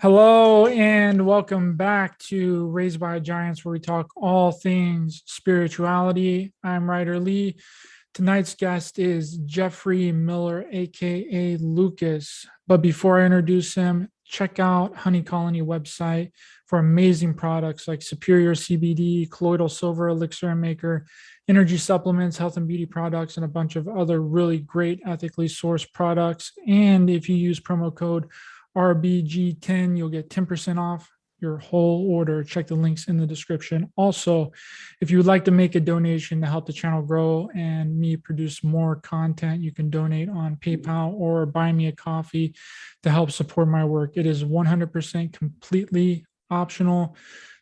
Hello and welcome back to Raised by Giants, where we talk all things spirituality. I'm Ryder Lee. Tonight's guest is Jeffrey Miller, aka Lucas. But before I introduce him, check out Honey Colony website for amazing products like Superior CBD, Colloidal Silver Elixir and Maker, energy supplements, health and beauty products, and a bunch of other really great ethically sourced products. And if you use promo code RBG10, you'll get 10% off your whole order. Check the links in the description. Also, if you would like to make a donation to help the channel grow and me produce more content, you can donate on PayPal or buy me a coffee to help support my work. It is 100% completely optional.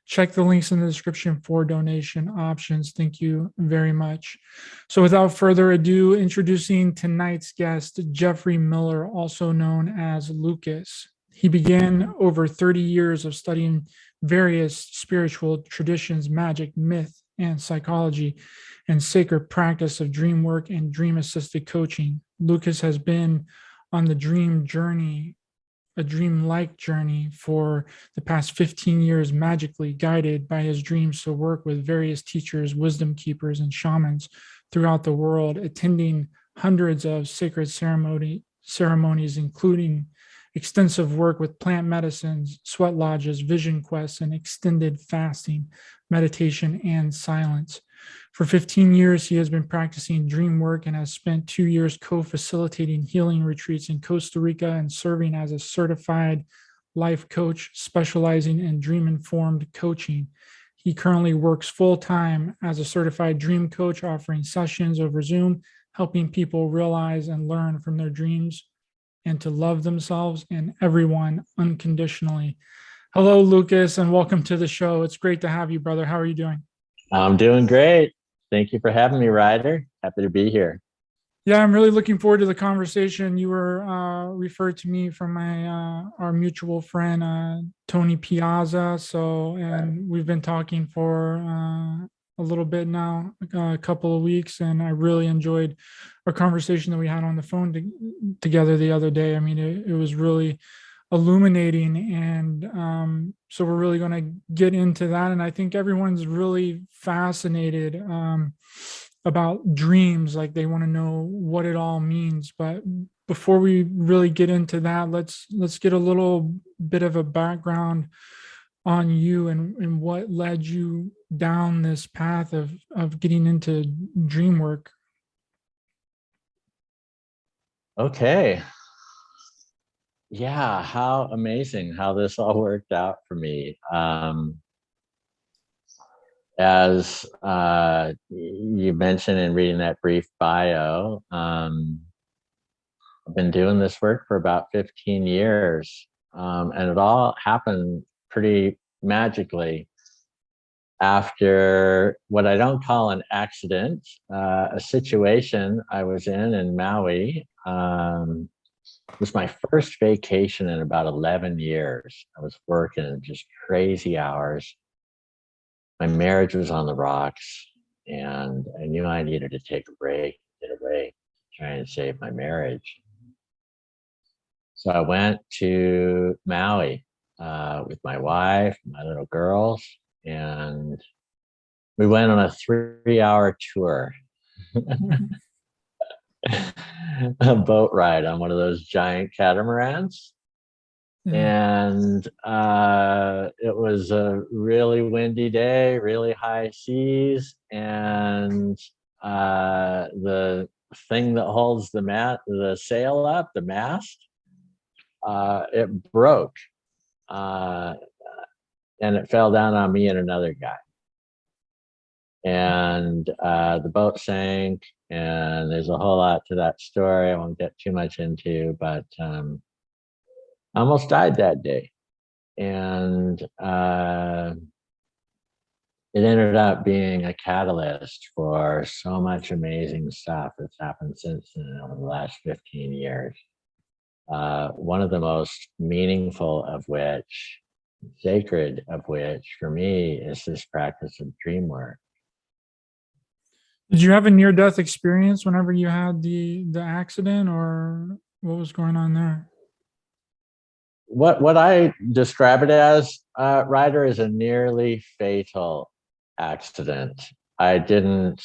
Check the links in the description for donation options. Thank you very much. So without further ado, introducing tonight's guest, Jeffrey Miller, also known as Lucas. He began over 30 years of studying various spiritual traditions, magic, myth, and psychology, and sacred practice of dream work and dream-assisted coaching. Lucas has been on the dream journey, a dream-like journey for the past 15 years, magically guided by his dreams to work with various teachers, wisdom keepers, and shamans throughout the world, attending hundreds of sacred ceremonies, including extensive work with plant medicines, sweat lodges, vision quests, and extended fasting, meditation, and silence. For 15 years, he has been practicing dream work and has spent 2 years co-facilitating healing retreats in Costa Rica and serving as a certified life coach specializing in dream-informed coaching. He currently works full-time as a certified dream coach, offering sessions over Zoom, helping people realize and learn from their dreams and to love themselves and everyone unconditionally. Hello, Lucas, and welcome to the show. It's great to have you, brother. How are you doing? I'm doing great. Thank you for having me, Ryder. Happy to be here. Yeah, I'm really looking forward to the conversation. You were referred to me from my our mutual friend Tony Piazza. And we've been talking for a little bit now, a couple of weeks, and I really enjoyed our conversation that we had on the phone together the other day. I mean, it was really illuminating, and so we're really going to get into that. And I think everyone's really fascinated about dreams, like they want to know what it all means. But before we really get into that, let's get a little bit of a background on you and what led you down this path of getting into dream work. Okay. Yeah, how amazing how this all worked out for me. As you mentioned in reading that brief bio, I've been doing this work for about 15 years, and it all happened pretty magically after what I don't call an accident, a situation I was in Maui. It was my first vacation in about 11 years. I was working just crazy hours. My marriage was on the rocks, and I knew I needed to take a break, get away, try and save my marriage. So I went to Maui with my wife, my little girls, and we went on a 3-hour tour. A boat ride on one of those giant catamarans. And it was a really windy day, really high seas, and the thing that holds the sail up, the mast, it broke, and it fell down on me and another guy. And the boat sank, and there's a whole lot to that story I won't get too much into, but I almost died that day. And it ended up being a catalyst for so much amazing stuff that's happened since then over the last 15 years. One of the most meaningful of which, sacred of which for me, is this practice of dream work. Did you have a near-death experience whenever you had the accident, or what was going on there? what I describe it as, Ryder, is a nearly fatal accident. I didn't,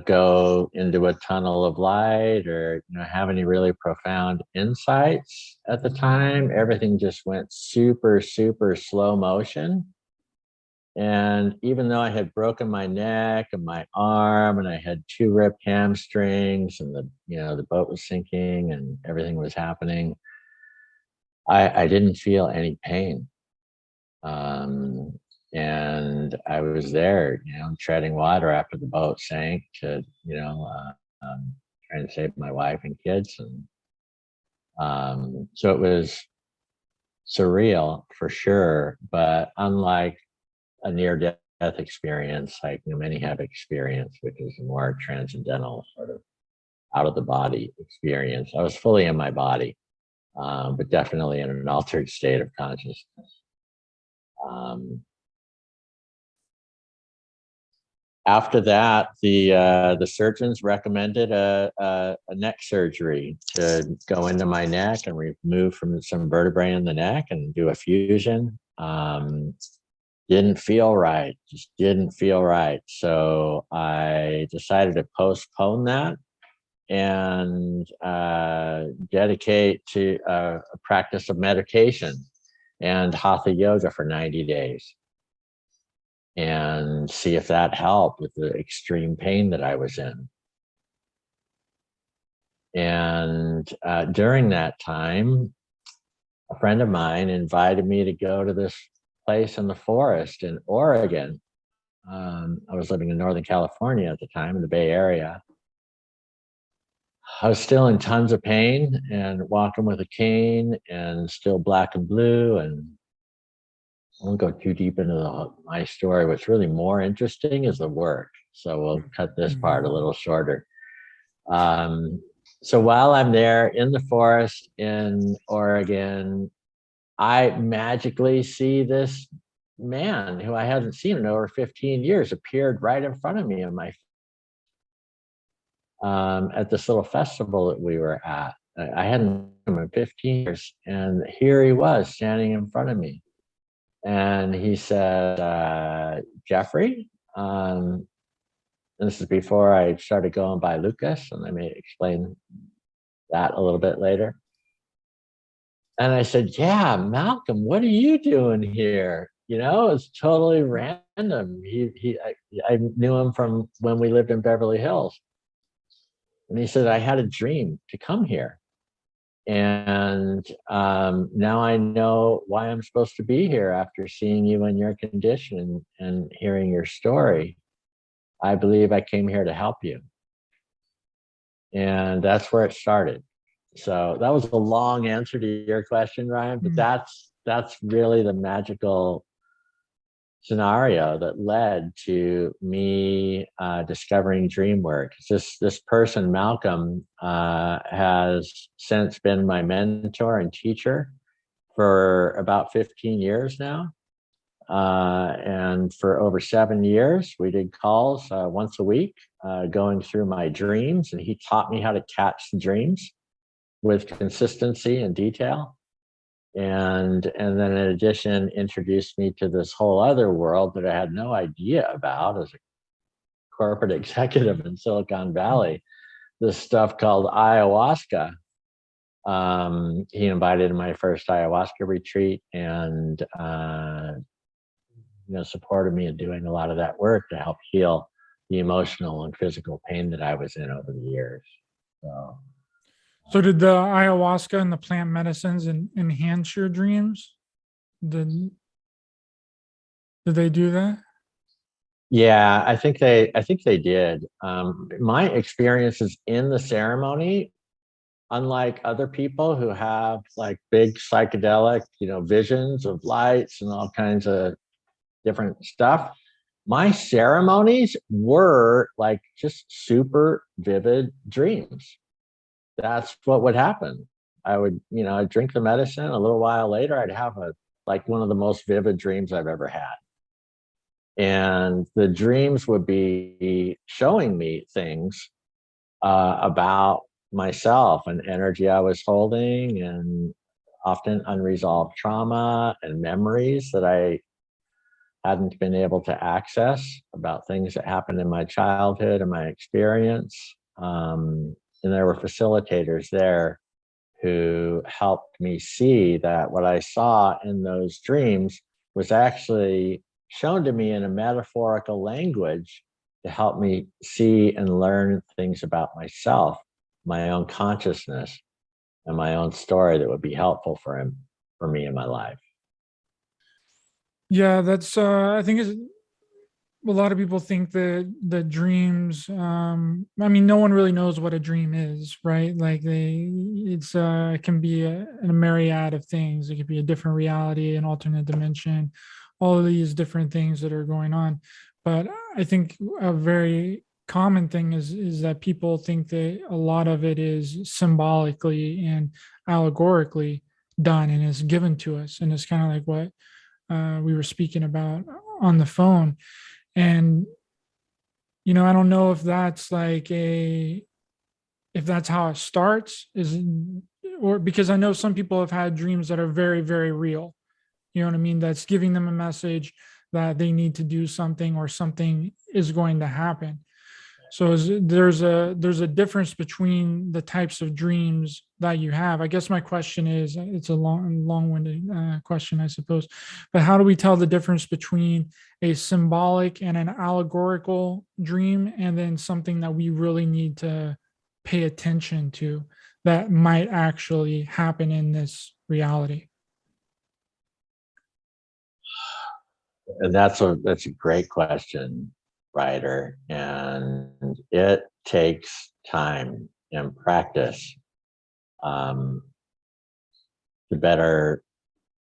go into a tunnel of light or, have any really profound insights at the time. Everything just went super, super slow motion. And even though I had broken my neck and my arm, and I had 2 ripped hamstrings, and the boat was sinking and everything was happening, I didn't feel any pain. And I was there, treading water after the boat sank to, trying to save my wife and kids. And so it was surreal for sure, but unlike a near-death experience, like many have experienced, which is a more transcendental sort of out of the body experience. I was fully in my body, but definitely in an altered state of consciousness. After that, the surgeons recommended a neck surgery to go into my neck and remove from some vertebrae in the neck and do a fusion. Didn't feel right, just didn't feel right. So I decided to postpone that and dedicate to a practice of meditation and hatha yoga for 90 days and see if that helped with the extreme pain that I was in. And during that time, a friend of mine invited me to go to this place in the forest in Oregon. I was living in Northern California at the time, in the Bay Area. I was still in tons of pain and walking with a cane and still black and blue. And I won't go too deep into my story. What's really more interesting is the work. So we'll cut this part a little shorter. So while I'm there in the forest in Oregon, I magically see this man who I hadn't seen in over 15 years appeared right in front of me at this little festival that we were at. I hadn't seen him in 15 years, and here he was standing in front of me. And he said, Jeffrey, and this is before I started going by Lucas, and I may explain that a little bit later. And I said, yeah, Malcolm, what are you doing here? It's totally random. I knew him from when we lived in Beverly Hills. And he said, I had a dream to come here. And now I know why I'm supposed to be here after seeing you in your condition and hearing your story. I believe I came here to help you. And that's where it started. So that was a long answer to your question, Ryan, but that's really the magical scenario that led to me discovering dream work. This person, Malcolm, has since been my mentor and teacher for about 15 years now. And for over 7 years, we did calls once a week, going through my dreams, and he taught me how to catch the dreams with consistency and detail. And then in addition, introduced me to this whole other world that I had no idea about as a corporate executive in Silicon Valley, this stuff called ayahuasca. He invited my first ayahuasca retreat and supported me in doing a lot of that work to help heal the emotional and physical pain that I was in over the years. So did the ayahuasca and the plant medicines enhance your dreams? Did they do that? Yeah, I think they did. My experiences in the ceremony, unlike other people who have like big psychedelic, visions of lights and all kinds of different stuff, my ceremonies were like just super vivid dreams. That's what would happen. I would, I'd drink the medicine. A little while later, I'd have one of the most vivid dreams I've ever had. And the dreams would be showing me things about myself and energy I was holding and often unresolved trauma and memories that I hadn't been able to access about things that happened in my childhood and my experience. And there were facilitators there who helped me see that what I saw in those dreams was actually shown to me in a metaphorical language to help me see and learn things about myself, my own consciousness, and my own story that would be helpful for me in my life. Yeah, that's I think it's, a lot of people think that the dreams, I mean, no one really knows what a dream is, right? Like it can be a myriad of things. It could be a different reality, an alternate dimension, all of these different things that are going on. But I think a very common thing is that people think that a lot of it is symbolically and allegorically done and is given to us. And it's kind of like what we were speaking about on the phone. And I don't know if that's like if that's how it starts, or because I know some people have had dreams that are very, very real. You know what I mean? That's giving them a message that they need to do something or something is going to happen. So there's a difference between the types of dreams that you have. I guess my question is, it's a long-winded question, I suppose, but how do we tell the difference between a symbolic and an allegorical dream, and then something that we really need to pay attention to that might actually happen in this reality? And that's a great question, Ryder. And it takes time and practice to better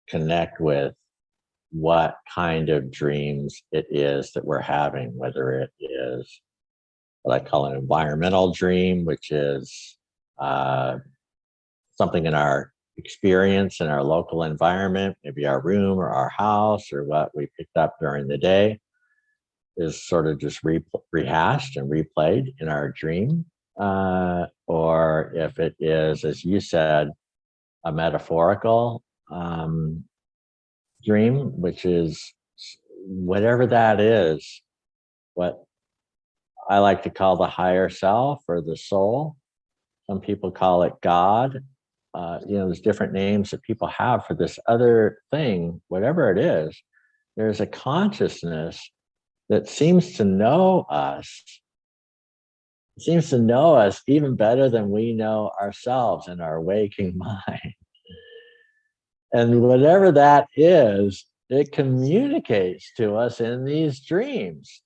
connect with what kind of dreams it is that we're having, whether it is what I call an environmental dream, which is something in our experience in our local environment, maybe our room or our house or what we picked up during the day, is sort of just rehashed and replayed in our dream. Or if it is, as you said, a metaphorical dream, which is whatever that is, what I like to call the higher self or the soul. Some people call it God. There's different names that people have for this other thing, whatever it is. There's a consciousness that seems to know us, even better than we know ourselves in our waking mind. And whatever that is, it communicates to us in these dreams.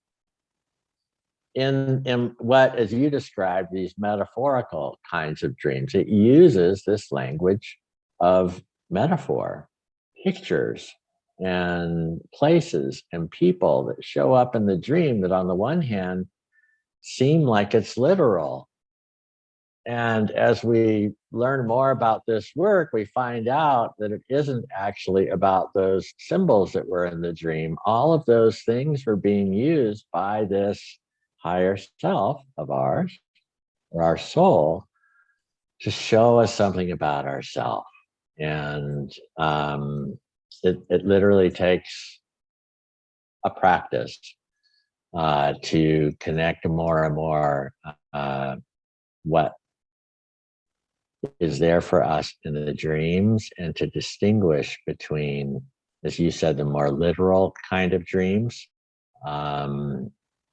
In what, as you described, these metaphorical kinds of dreams, it uses this language of metaphor, pictures, and places and people that show up in the dream that on the one hand seem like it's literal. And as we learn more about this work, we find out that it isn't actually about those symbols that were in the dream. All of those things were being used by this higher self of ours, or our soul, to show us something about ourselves. And it literally takes a practice to connect more and more what is there for us in the dreams, and to distinguish between, as you said, the more literal kind of dreams,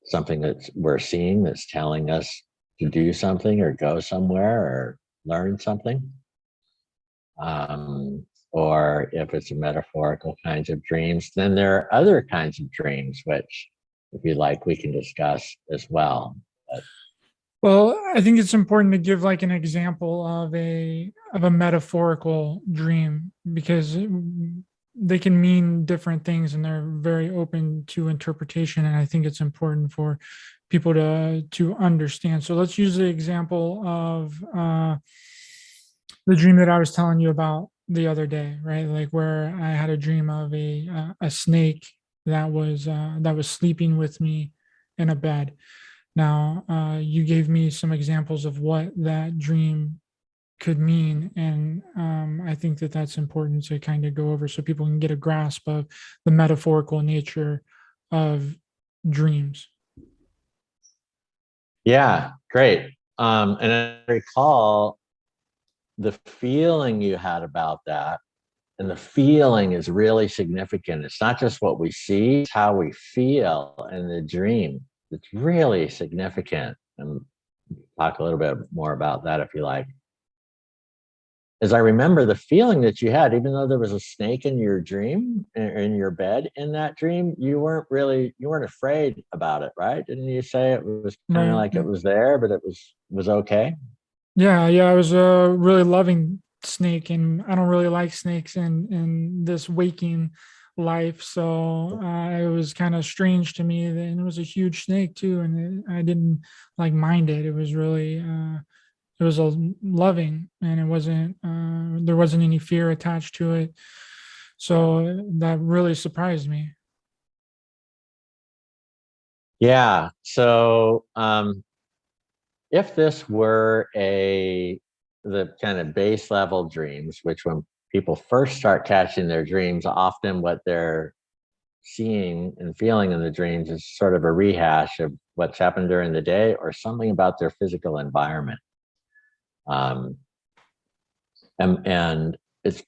something that we're seeing that's telling us to do something or go somewhere or learn something. Or if it's a metaphorical kinds of dreams, then there are other kinds of dreams, which, if you like, we can discuss as well. Well, I think it's important to give like an example of a metaphorical dream, because they can mean different things and they're very open to interpretation. And I think it's important for people to understand. So let's use the example of the dream that I was telling you about the other day, right? Like where I had a dream of a snake that was sleeping with me in a bed. Now, you gave me some examples of what that dream could mean. And I think that that's important to kind of go over so people can get a grasp of the metaphorical nature of dreams. Yeah, great. And I recall the feeling you had about that. And the feeling is really significant. It's not just what we see, it's how we feel in the dream. It's really significant. And talk a little bit more about that if you like. As I remember the feeling that you had, even though there was a snake in your dream, in your bed in that dream, you weren't afraid about it, right? Didn't you say it was kind of Right. like it was there, but it was okay? Yeah, I was really loving snake, and I don't really like snakes in this waking life. So it was kind of strange to me, and it was a huge snake too, and I didn't like mind it. It was really it was a loving, and it wasn't there wasn't any fear attached to it. So that really surprised me. Yeah. So if this were the kind of base level dreams, which when people first start catching their dreams, often what they're seeing and feeling in the dreams is sort of a rehash of what's happened during the day or something about their physical environment. Um, and it's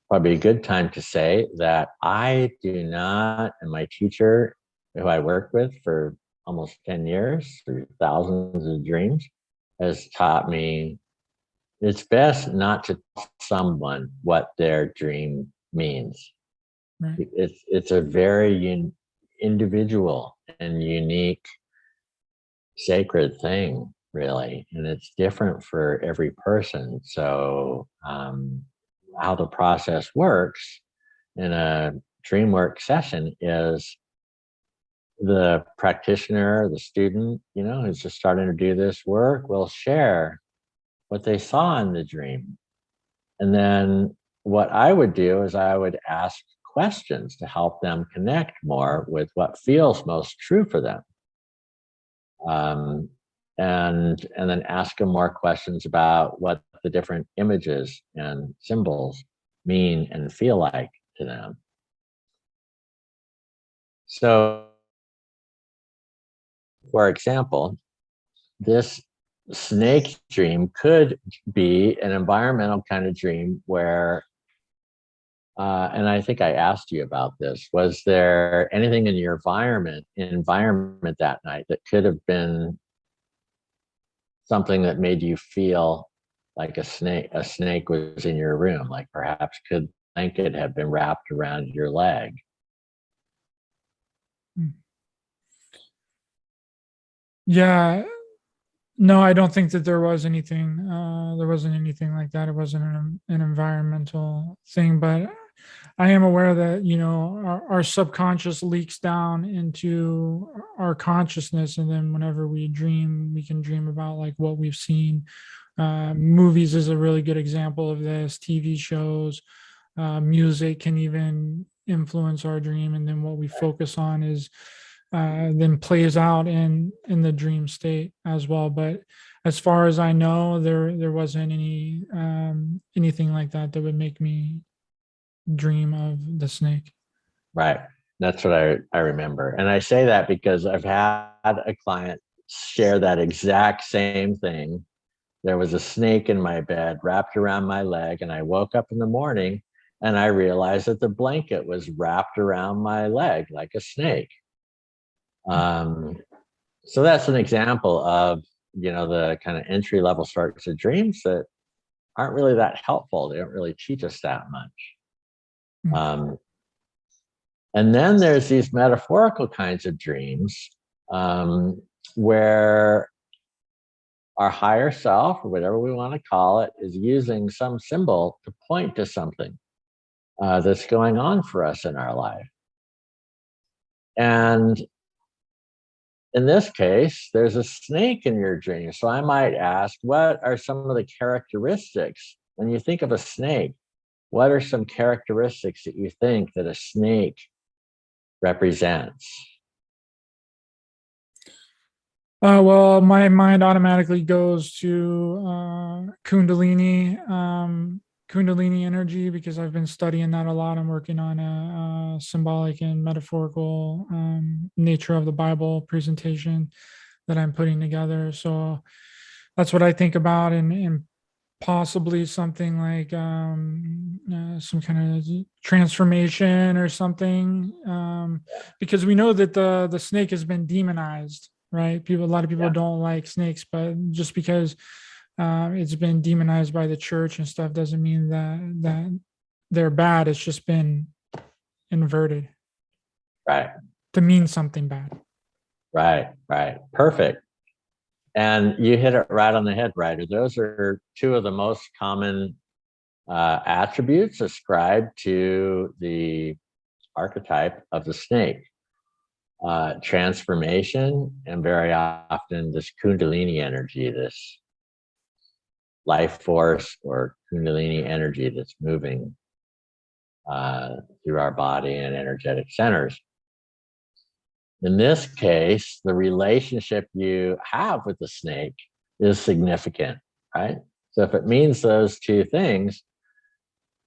probably a good time to say that I do not, and my teacher, who I worked with for almost 10 years through thousands of dreams, has taught me it's best not to tell someone what their dream means. Right. It's a very individual and unique, sacred thing, really, and it's different for every person. So, how the process works in a dream work session is the practitioner, the student, who's just starting to do this work, will share what they saw in the dream. And then what I would do is I would ask questions to help them connect more with what feels most true for them. Um, and then ask them more questions about what the different images and symbols mean and feel like to them. So, for example, this snake dream could be an environmental kind of dream where and I think I asked you about this. Was there anything in your environment that night that could have been something that made you feel like a snake was in your room? Like perhaps could blanket have been wrapped around your leg? Mm. Yeah, no, I don't think that there was anything. There wasn't anything like that. It wasn't an environmental thing, but I am aware that our subconscious leaks down into our consciousness, and then whenever we dream, we can dream about like what we've seen. Movies is a really good example of this. TV shows, music can even influence our dream, and then what we focus on is then plays out in the dream state as well. But as far as I know, there wasn't anything like that that would make me dream of the snake. Right. That's what I remember. And I say that because I've had a client share that exact same thing. There was a snake in my bed wrapped around my leg, and I woke up in the morning and I realized that the blanket was wrapped around my leg like a snake. Um, so that's an example of the kind of entry level sorts of dreams that aren't really that helpful. They don't really teach us that much. Mm. Um, and then there's these metaphorical kinds of dreams where our higher self, or whatever we want to call it, is using some symbol to point to something that's going on for us in our life. And in this case, there's a snake in your dream. So I might ask, what are some of the characteristics when you think of a snake? What are some characteristics that you think that a snake represents? Well, my mind automatically goes to Kundalini energy, because I've been studying that a lot. I'm working on a symbolic and metaphorical nature of the Bible presentation that I'm putting together. So that's what I think about, and possibly something like some kind of transformation or something, because we know that the snake has been demonized, right? A lot of people Yeah, don't like snakes, but just because it's been demonized by the church and stuff doesn't mean that they're bad. It's just been inverted right, to mean something bad. right. Perfect. And you hit it right on the head, Ryder. Those are two of the most common attributes ascribed to the archetype of the snake. Transformation, and very often this Kundalini energy, this life force or Kundalini energy that's moving through our body and energetic centers. In this case, the relationship you have with the snake is significant, right? So if it means those two things,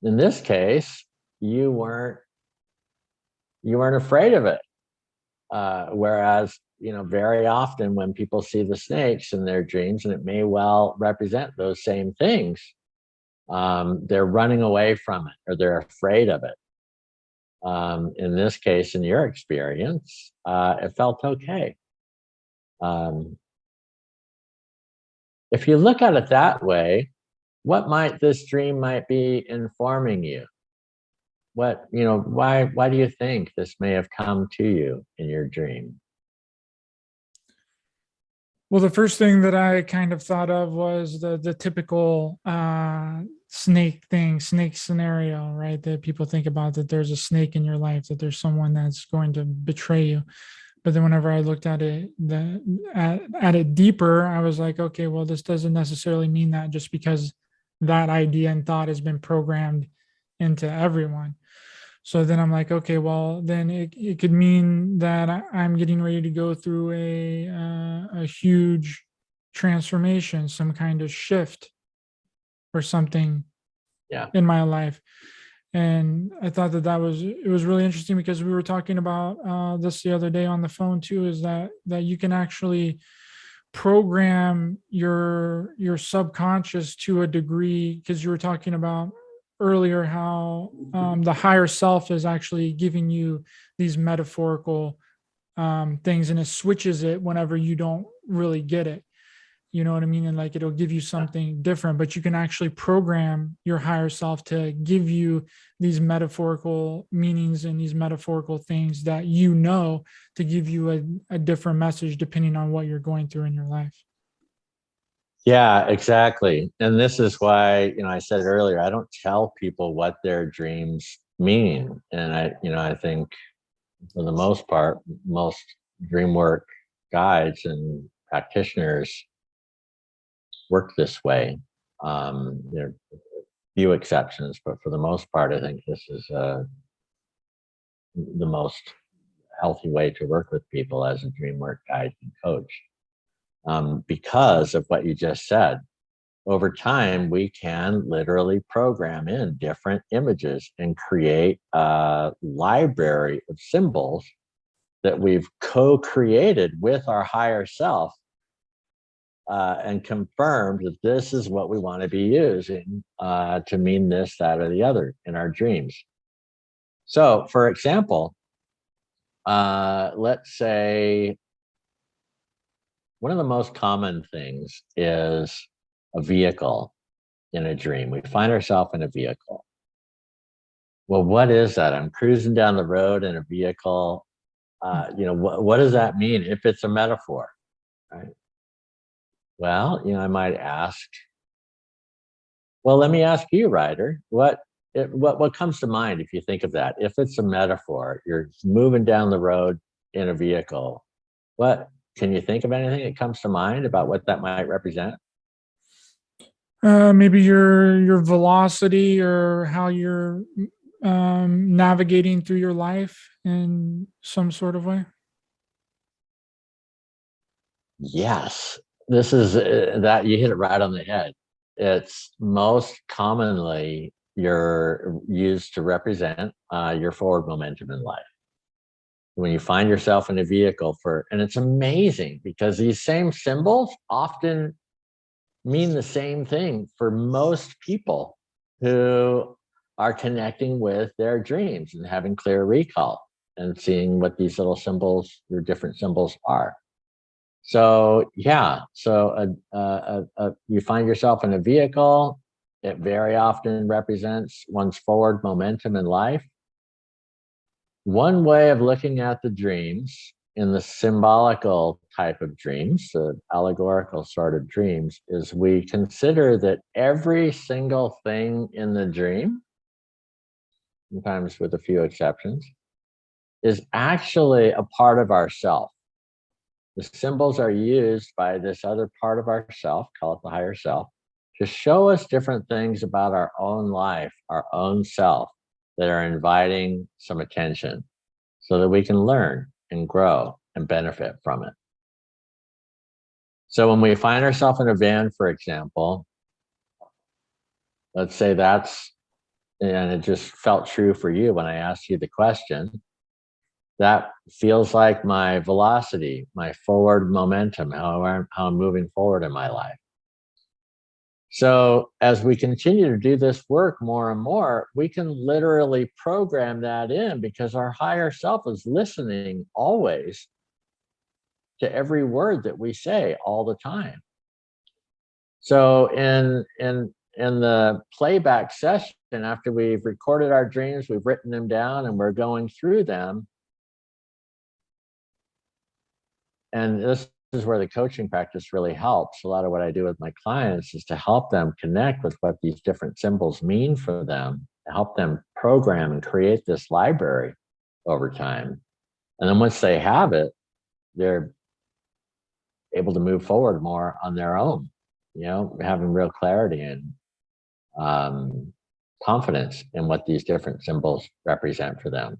in this case, you weren't afraid of it. Whereas, very often when people see the snakes in their dreams, and it may well represent those same things, they're running away from it or they're afraid of it. In this case, in your experience, it felt okay. Um, if you look at it that way, what might this dream might be informing you? Why do you think this may have come to you in your dream? Well, the first thing that I kind of thought of was the typical snake scenario, right? That people think about, that there's a snake in your life, that there's someone that's going to betray you. But then whenever I looked at it, at it deeper, I was like, okay, well, this doesn't necessarily mean that, just because that idea and thought has been programmed into everyone. So then I'm like, okay, well, then it could mean that I'm getting ready to go through a huge transformation, some kind of shift or something Yeah. in my life. And I thought it was really interesting, because we were talking about this the other day on the phone too, is that you can actually program your subconscious to a degree, because you were talking about earlier how the higher self is actually giving you these metaphorical things, and it switches it whenever you don't really get it. You know what I mean? And like, it'll give you something different, but you can actually program your higher self to give you these metaphorical meanings and these metaphorical things that to give you a different message depending on what you're going through in your life. Yeah, exactly. And this is why, I said earlier, I don't tell people what their dreams mean. And I think for the most part, most dream work guides and practitioners work this way. There are few exceptions, but for the most part, I think this is the most healthy way to work with people as a dream work guide and coach. Because of what you just said, over time, we can literally program in different images and create a library of symbols that we've co-created with our higher self, and confirmed that this is what we want to be using to mean this, that, or the other in our dreams. So, for example, let's say one of the most common things is a vehicle in a dream. We find ourselves in a vehicle. Well, what is that? I'm cruising down the road in a vehicle. What does that mean if it's a metaphor, right? Well, I might ask, well, let me ask you, Ryder, what comes to mind if you think of that? If it's a metaphor, you're moving down the road in a vehicle. What can you think of anything that comes to mind about what that might represent? Maybe your velocity, or how you're navigating through your life in some sort of way. Yes, this is that you hit it right on the head. It's most commonly you're used to represent your forward momentum in life. When you find yourself in a vehicle and it's amazing because these same symbols often mean the same thing for most people who are connecting with their dreams and having clear recall and seeing what these little symbols or different symbols are. So yeah, so you find yourself in a vehicle. It very often represents one's forward momentum in life. One way of looking at the dreams in the symbolical type of dreams, the allegorical sort of dreams, is we consider that every single thing in the dream, sometimes with a few exceptions, is actually a part of ourself. The symbols are used by this other part of ourself, call it the higher self, to show us different things about our own life, our own self, that are inviting some attention so that we can learn and grow and benefit from it. So when we find ourselves in a van, for example, let's say and it just felt true for you when I asked you the question, that feels like my velocity, my forward momentum, how I'm moving forward in my life. So as we continue to do this work more and more, we can literally program that in because our higher self is listening always to every word that we say all the time. So in the playback session, after we've recorded our dreams, we've written them down and we're going through them. And this is where the coaching practice really helps. A lot of what I do with my clients is to help them connect with what these different symbols mean for them, to help them program and create this library over time. And then once they have it, they're able to move forward more on their own, having real clarity and confidence in what these different symbols represent for them.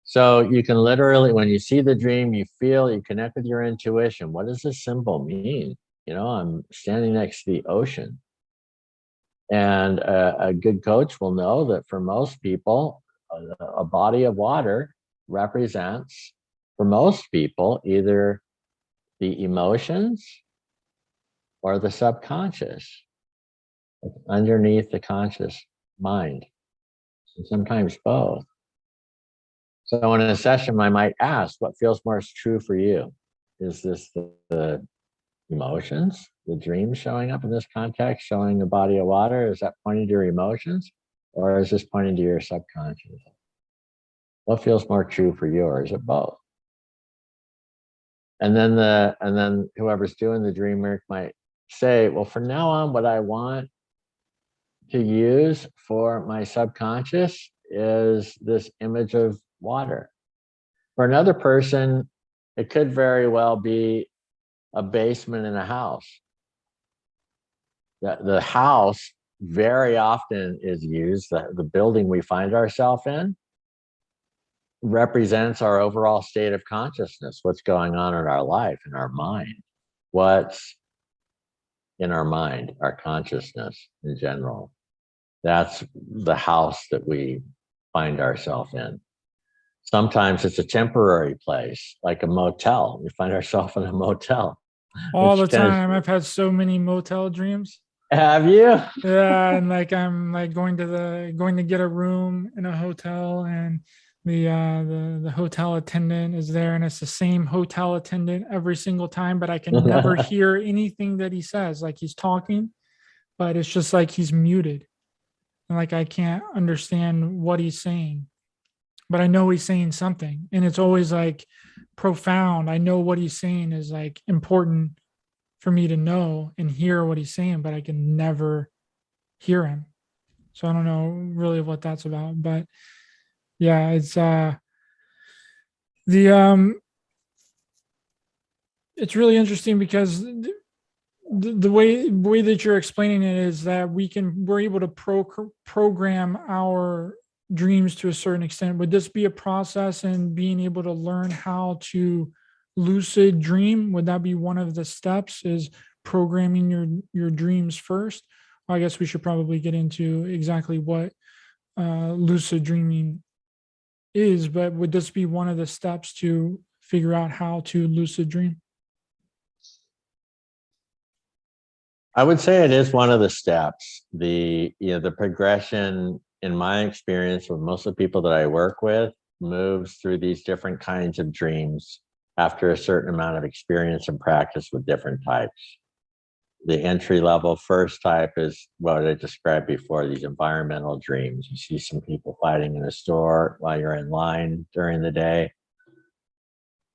So you can literally, when you see the dream, you connect with your intuition. What does this symbol mean? I'm standing next to the ocean. And a good coach will know that for most people, a body of water represents, for most people, either the emotions or the subconscious underneath the conscious mind, and sometimes both. So in a session, I might ask, what feels most true for you? Is this the emotions, the dreams showing up in this context, showing the body of water? Is that pointing to your emotions, or is this pointing to your subconscious? What feels more true for you, or is it both? And then whoever's doing the dream work might say, well, from now on, what I want to use for my subconscious is this image of water. For another person, it could very well be a basement in a house. The house very often is used, the building we find ourselves in represents our overall state of consciousness, what's going on in our life, in our mind, what's in our mind, our consciousness in general. That's the house that we find ourselves in. Sometimes it's a temporary place, like a motel. We find ourselves in a motel. All the time. I've had so many motel dreams. Have you? Yeah, and like I'm like going to get a room in a hotel, and the hotel attendant is there, and it's the same hotel attendant every single time, but I can never hear anything that he says. Like he's talking, but it's just like he's muted. And like I can't understand what he's saying. But I know he's saying something, and it's always like profound. I know what he's saying is like important for me to know and hear what he's saying, but I can never hear him. So I don't know really what that's about, but yeah, it's the it's really interesting because the way that you're explaining it is that we're able to program our dreams to a certain extent. Would this be a process in being able to learn how to lucid dream? Would that be one of the steps, is programming your dreams first? I guess we should probably get into exactly what lucid dreaming is, but would this be one of the steps to figure out how to lucid dream? I would say it is one of the steps. The progression, in my experience with most of the people that I work with, moves through these different kinds of dreams after a certain amount of experience and practice with different types. The entry level first type is what I described before, these environmental dreams. You see some people fighting in a store while you're in line during the day.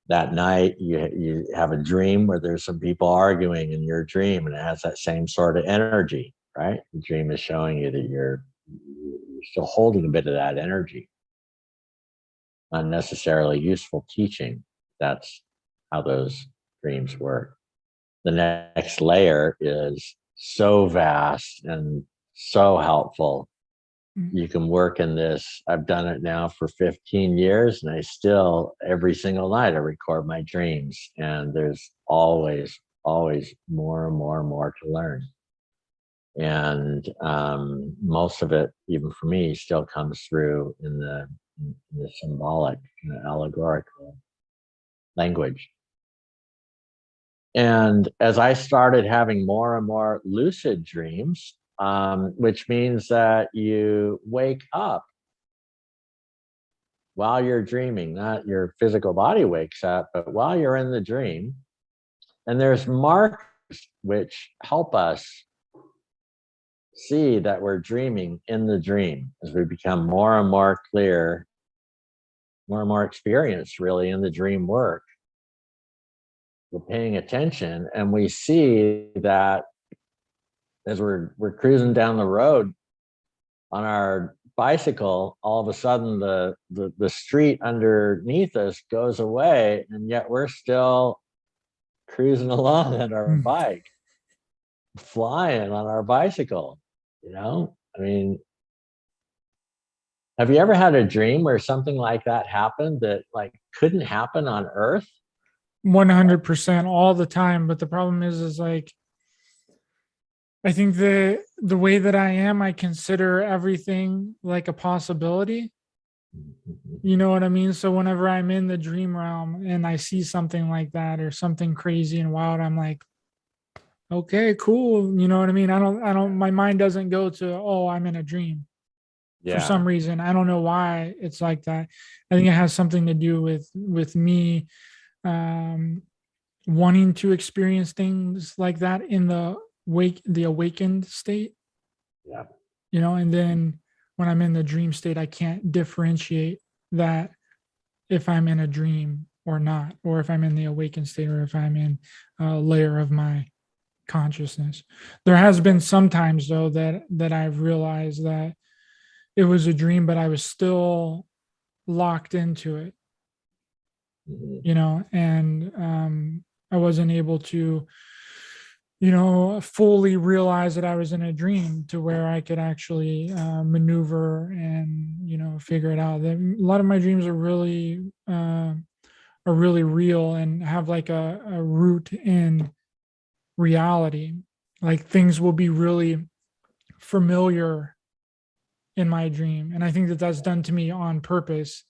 That night, you have a dream where there's some people arguing in your dream, and it has that same sort of energy, right? The dream is showing you that you're still holding a bit of that energy. Not necessarily useful teaching. That's how those dreams work. The next layer is so vast and so helpful. You can work in this. I've done it now for 15 years, and I still, every single night, I record my dreams, and there's always more and more and more to learn. And most of it, even for me, still comes through in the symbolic, allegorical language. And as I started having more and more lucid dreams, which means that you wake up while you're dreaming, not your physical body wakes up, but while you're in the dream. And there's markers which help us see that we're dreaming in the dream as we become more and more clear, more and more experienced really in the dream work. We're paying attention, and we see that as we're cruising down the road on our bicycle, all of a sudden the street underneath us goes away, and yet we're still cruising along on our bike, flying on our bicycle. I mean, have you ever had a dream where something like that happened that like couldn't happen on Earth? 100% all the time. But the problem is like, I think the way that I am, I consider everything like a possibility. You know what I mean? So whenever I'm in the dream realm and I see something like that or something crazy and wild, I'm like, okay, cool. You know what I mean? My mind doesn't go to, oh, I'm in a dream for some reason. I don't know why it's like that. I think it has something to do with me wanting to experience things like that in the awakened state. Yeah. And then when I'm in the dream state, I can't differentiate that if I'm in a dream or not, or if I'm in the awakened state, or if I'm in a layer of my consciousness. There has been some times though that I've realized that it was a dream, but I was still locked into it, and I wasn't able to, fully realize that I was in a dream to where I could actually maneuver and, figure it out. A lot of my dreams are really real and have like a root in reality. Like things will be really familiar in my dream. And I think that that's done to me on purpose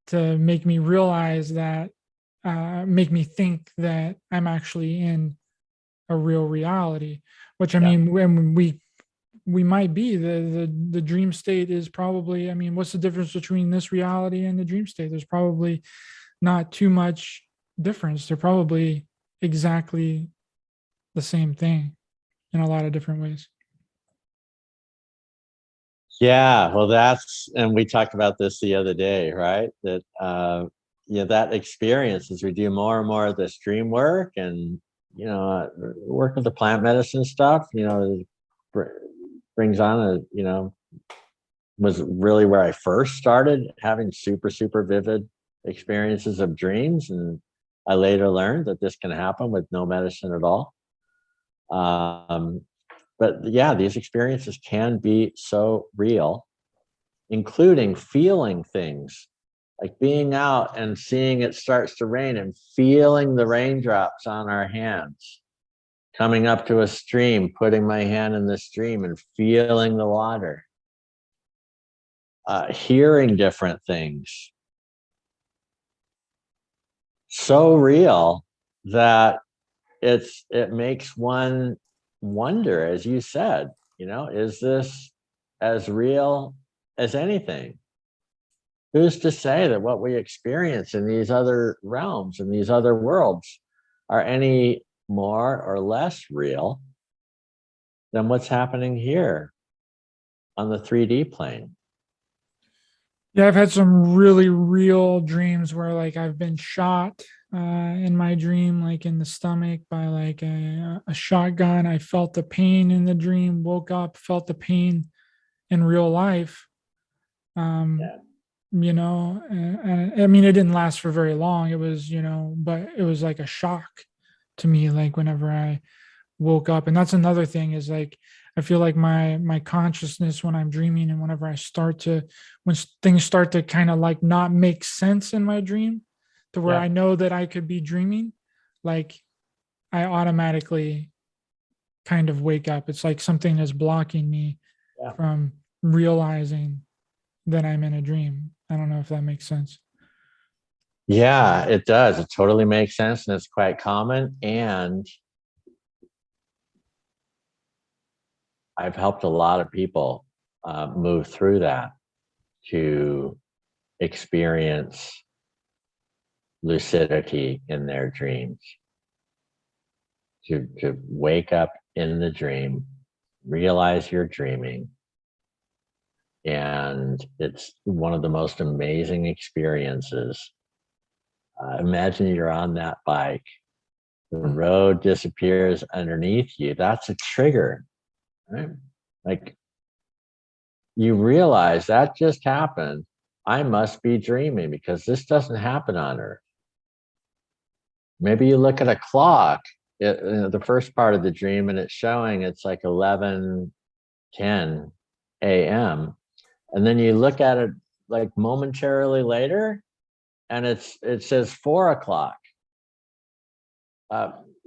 to make me realize that, make me think that I'm actually in a real reality, which I mean, when we might be, the dream state is probably, I mean, what's the difference between this reality and the dream state? There's probably not too much difference. They're probably exactly the same thing in a lot of different ways. Yeah, well, and we talked about this the other day, right? That that experience as we do more and more of this dream work and work with the plant medicine stuff, brings on was really where I first started having super vivid experiences of dreams, and I later learned that this can happen with no medicine at all. But yeah, these experiences can be so real, including feeling things like being out and seeing it starts to rain and feeling the raindrops on our hands, coming up to a stream, putting my hand in the stream and feeling the water, hearing different things. So real that it makes one wonder, as you said, is this as real as anything? Who's to say that what we experience in these other realms and these other worlds are any more or less real than what's happening here on the 3D plane? Yeah, I've had some really real dreams where like I've been shot in my dream, like in the stomach by like a shotgun. I felt the pain in the dream, woke up, felt the pain in real life. Um, Yeah. I mean, it didn't last for very long. It was, but it was like a shock to me, like whenever I woke up. And that's another thing is like, I feel like my consciousness when I'm dreaming and whenever when things start to kind of like not make sense in my dream to where Yeah. I know that I could be dreaming, like I automatically kind of wake up. It's like something is blocking me Yeah. from realizing that I'm in a dream. I don't know if that makes sense. Yeah, it does. It totally makes sense, and it's quite common. And I've helped a lot of people move through that to experience lucidity in their dreams, to wake up in the dream, realize you're dreaming. And it's one of the most amazing experiences. Imagine you're on that bike, the road disappears underneath you. That's a trigger, right? Like you realize that just happened. I must be dreaming because this doesn't happen on Earth. Maybe you look at a clock, the first part of the dream, and it's showing it's like 11:10 a.m. And then you look at it like momentarily later, and it says 4 o'clock.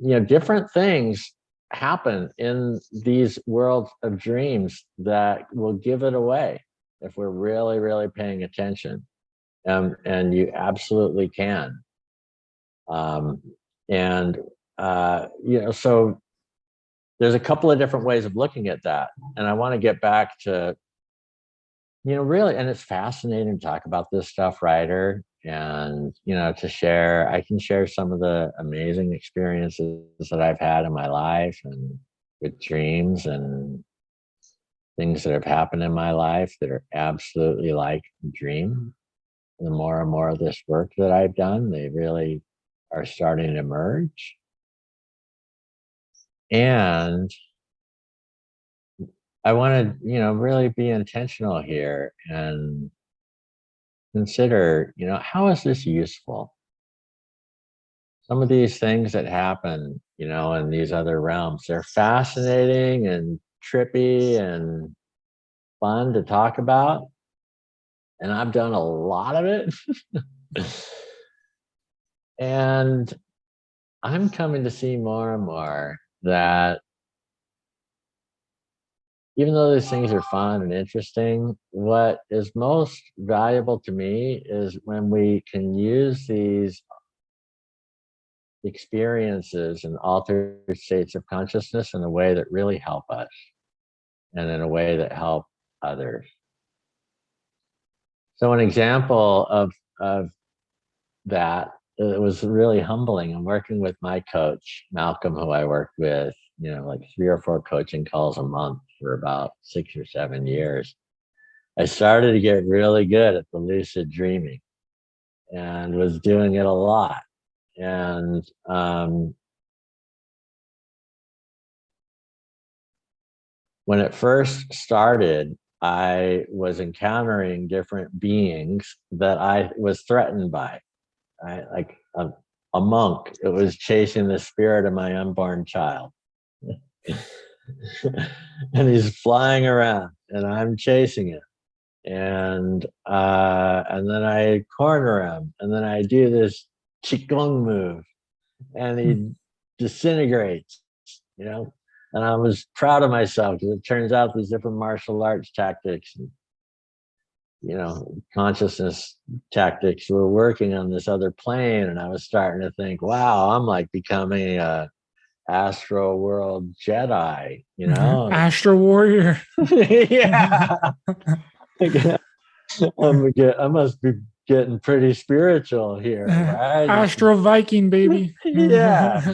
Different things happen in these worlds of dreams that will give it away if we're really, really paying attention. And you absolutely can. So there's a couple of different ways of looking at that. And I want to get back to, really, and it's fascinating to talk about this stuff, Ryder, and, I can share some of the amazing experiences that I've had in my life and with dreams and things that have happened in my life that are absolutely like a dream. The more and more of this work that I've done, they really are starting to emerge. And I want to, really be intentional here and consider, how is this useful? Some of these things that happen, in these other realms, they're fascinating and trippy and fun to talk about. And I've done a lot of it. And I'm coming to see more and more that even though these things are fun and interesting, what is most valuable to me is when we can use these experiences and altered states of consciousness in a way that really help us and in a way that help others. So an example of that, it was really humbling. I'm working with my coach, Malcolm, who I worked with, like 3 or 4 coaching calls a month for about 6 or 7 years. I started to get really good at the lucid dreaming and was doing it a lot. And when it first started, I was encountering different beings that I was threatened by. Like a monk, it was chasing the spirit of my unborn child. And he's flying around and I'm chasing him. and then I corner him, and then I do this qigong move, and he disintegrates, you know. And I was proud of myself because it turns out these different martial arts tactics and, you know, consciousness tactics were working on this other plane, and I was starting to think, wow, I'm like becoming a Astral world Jedi, you know. Astral warrior. Yeah. I must be getting pretty spiritual here, right? Astral Viking, baby. Yeah,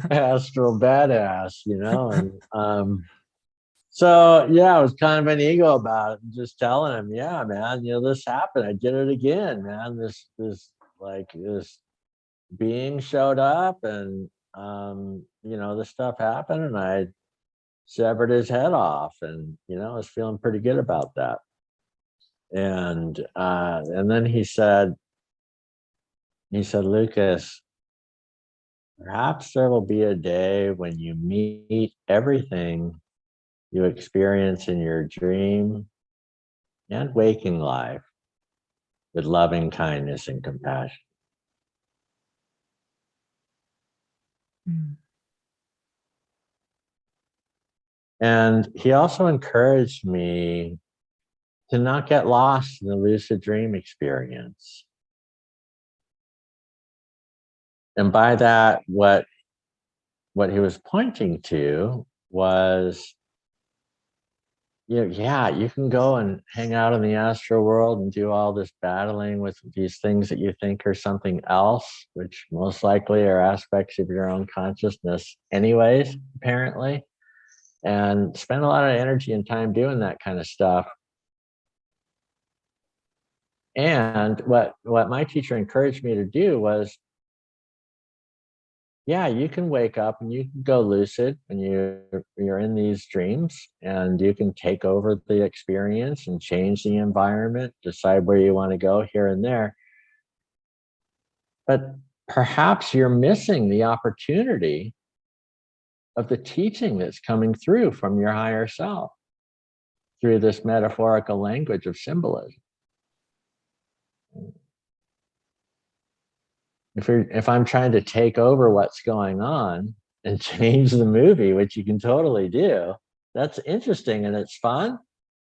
astral badass, you know. And so yeah, I was kind of an ego about it, and just telling him, yeah, man, you know, this happened. I did it again, man. This being showed up, and you know, this stuff happened, and I severed his head off, and you know, I was feeling pretty good about that. And then he said, Lucas, perhaps there will be a day when you meet everything you experience in your dream and waking life with loving kindness and compassion. And he also encouraged me to not get lost in the lucid dream experience. And by that, what he was pointing to was, you know, yeah, you can go and hang out in the astral world and do all this battling with these things that you think are something else, which most likely are aspects of your own consciousness anyways, apparently, and spend a lot of energy and time doing that kind of stuff. And what my teacher encouraged me to do was, yeah, you can wake up and you can go lucid and you're in these dreams, and you can take over the experience and change the environment, decide where you want to go here and there. But perhaps you're missing the opportunity of the teaching that's coming through from your higher self through this metaphorical language of symbolism. If I'm trying to take over what's going on and change the movie, which you can totally do, that's interesting and it's fun.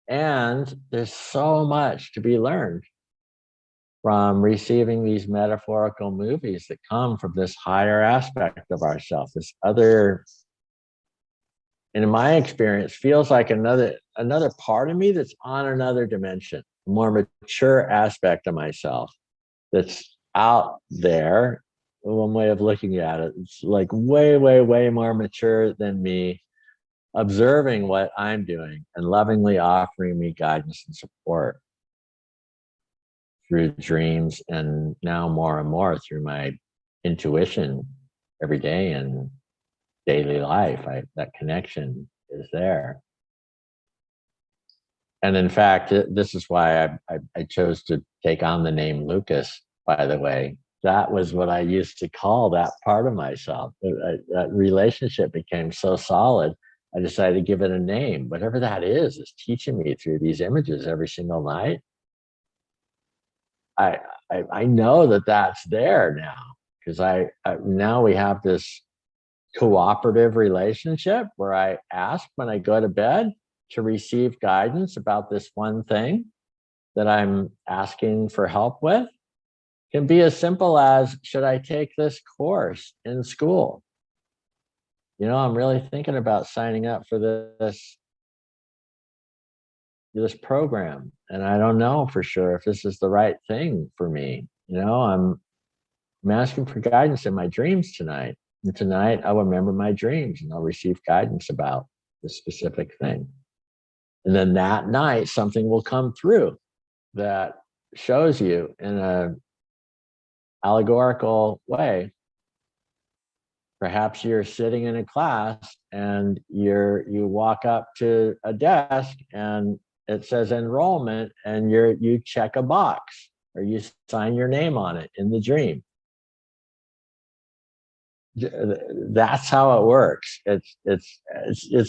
And there's so much to be learned from receiving these metaphorical movies that come from this higher aspect of ourselves, this other, and in my experience, feels like another part of me that's on another dimension, a more mature aspect of myself that's out there. One way of looking at it, it's like way, way, way more mature than me, observing what I'm doing and lovingly offering me guidance and support through dreams, and now more and more through my intuition every day and daily life. That connection is there. And in fact, this is why I chose to take on the name Lucas, by the way. That was what I used to call that part of myself. That relationship became so solid, I decided to give it a name. Whatever that is teaching me through these images every single night. I know that that's there now, because I now we have this cooperative relationship where I ask when I go to bed to receive guidance about this one thing that I'm asking for help with. It can be as simple as, should I take this course in school? You know, I'm really thinking about signing up for this program, and I don't know for sure if this is the right thing for me. You know, I'm asking for guidance in my dreams tonight. And tonight I'll remember my dreams and I'll receive guidance about this specific thing. And then that night, something will come through that shows you in a allegorical way. Perhaps you're sitting in a class and you walk up to a desk and it says enrollment, and you check a box or you sign your name on it in the dream. That's how it works. It's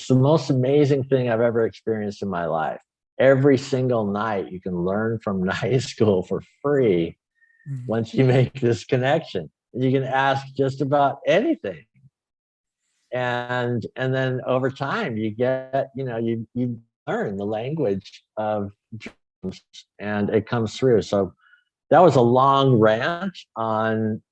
the most amazing thing I've ever experienced in my life. every single night. You can learn from night school for free Mhm. once you make this connection. You can ask just about anything. And then over time you get, you learn the language of dreams, and it comes through. So that was a long rant on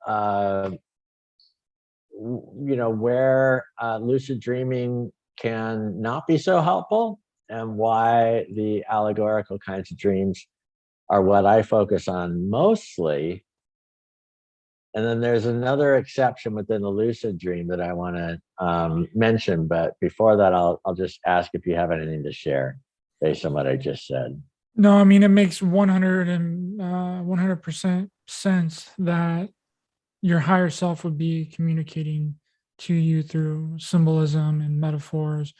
where lucid dreaming can not be so helpful, and why the allegorical kinds of dreams are what I focus on mostly. And then there's another exception within the lucid dream that I want to mention. But before that, I'll just ask if you have anything to share based on what I just said. No, I mean, it makes 100% sense that your higher self would be communicating to you through symbolism and metaphors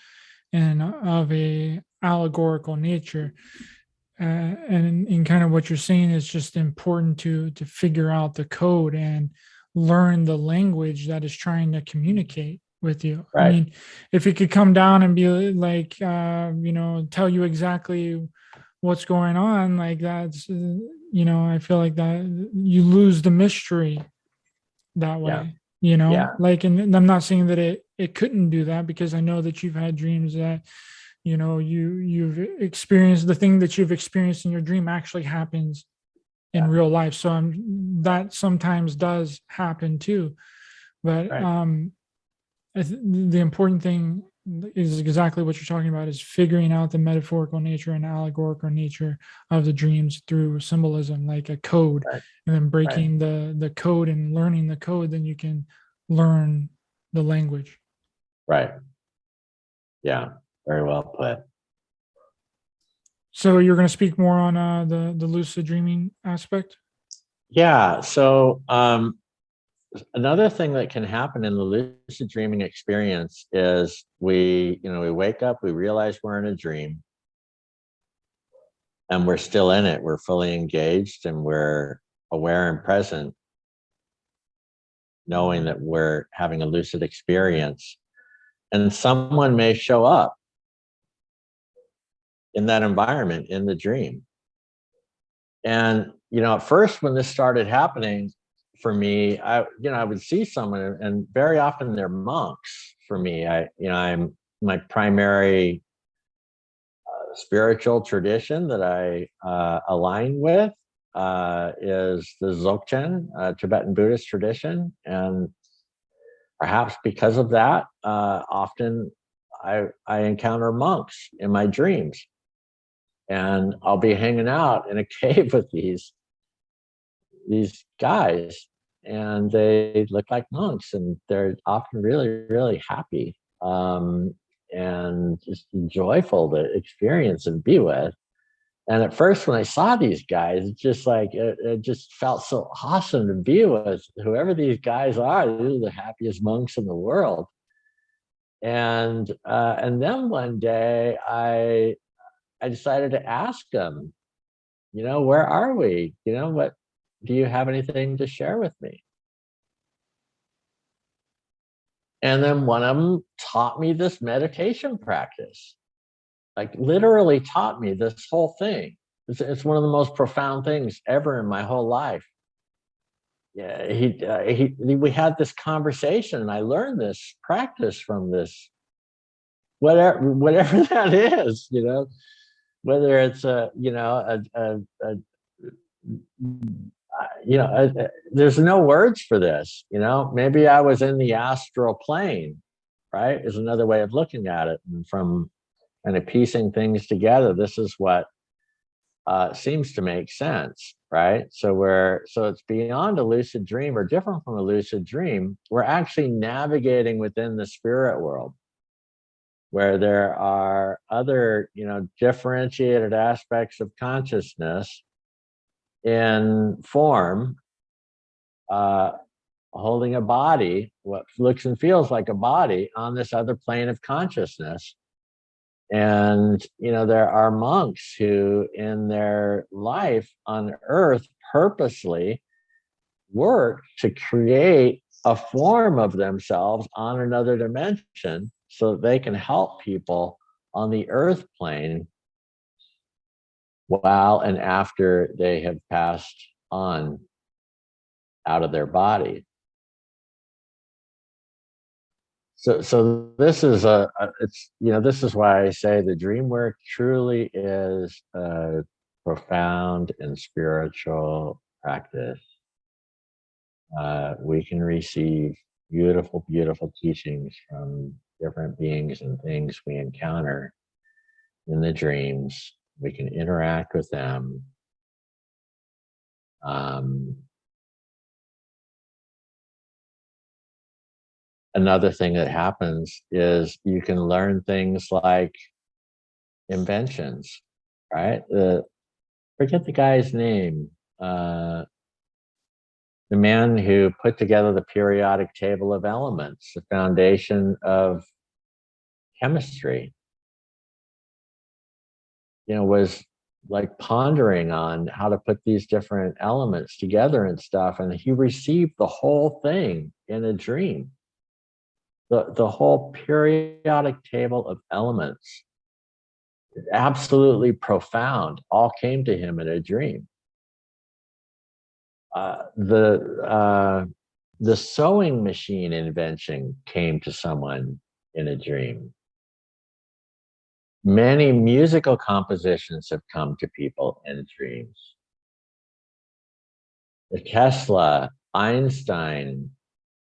and of a allegorical nature. And in kind of what you're saying is just important to figure out the code and learn the language that is trying to communicate with you. I Right. mean, if it could come down and be like, tell you exactly what's going on, like that's, I feel like that you lose the mystery that Yeah. way, Yeah. like, and I'm not saying that it couldn't do that, because I know that you've had dreams that, you've experienced the thing that you've experienced in your dream actually happens in real life. So that sometimes does happen too. But Right. the important thing is exactly what you're talking about, is figuring out the metaphorical nature and allegorical nature of the dreams through symbolism, like a code, Right. and then Right. breaking the code and learning the code, then you can learn the language. Right. Yeah. Very well put. So you're going to speak more on the lucid dreaming aspect. Yeah. So another thing that can happen in the lucid dreaming experience is we wake up, we realize we're in a dream, and we're still in it. We're fully engaged and we're aware and present, knowing that we're having a lucid experience. And someone may show up in that environment in the dream. And, at first, when this started happening for me, I would see someone, and very often they're monks for me. I'm my primary spiritual tradition that I align with is the Dzogchen, Tibetan Buddhist tradition. And perhaps because of that, often I encounter monks in my dreams. And I'll be hanging out in a cave with these guys, and they look like monks, and they're often really, really happy, and just joyful to experience and be with. And at first, when I saw these guys, it's just like it just felt so awesome to be with whoever these guys are. These are the happiest monks in the world. And then one day, I decided to ask them, where are we? What do you have anything to share with me? And then one of them taught me this meditation practice, like literally taught me this whole thing. It's one of the most profound things ever in my whole life. Yeah, we had this conversation, and I learned this practice from this, whatever that is, whether it's there's no words for this. Maybe I was in the astral plane, right? Is another way of looking at it. And from kind of piecing things together, this is what seems to make sense, right? So it's beyond a lucid dream, or different from a lucid dream. We're actually navigating within the spirit world, where there are other, differentiated aspects of consciousness in form, holding a body, what looks and feels like a body, on this other plane of consciousness. And, there are monks who, in their life on earth, purposely work to create a form of themselves on another dimension so that they can help people on the earth plane while and after they have passed on out of their body. So this is it's, this is why I say the dream work truly is a profound and spiritual practice. We can receive beautiful, beautiful teachings from different beings and things we encounter in the dreams. We can interact with them. Another thing that happens is you can learn things like inventions, right? Forget the guy's name. The man who put together the periodic table of elements, the foundation of chemistry, was like pondering on how to put these different elements together and stuff. And he received the whole thing in a dream. The whole periodic table of elements, absolutely profound, all came to him in a dream. The sewing machine invention came to someone in a dream. Many musical compositions have come to people in dreams. The Tesla, Einstein,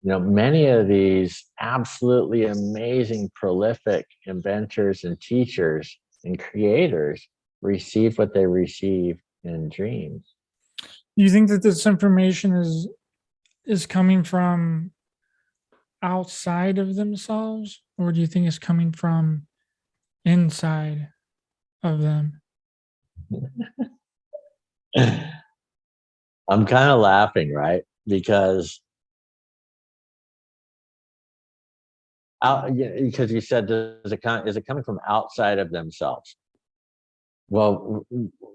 many of these absolutely amazing, prolific inventors and teachers and creators receive what they receive in dreams. Do you think that this information is coming from outside of themselves, or do you think it's coming from inside of them? I'm kind of laughing, right? Because you said, is it coming from outside of themselves? Well,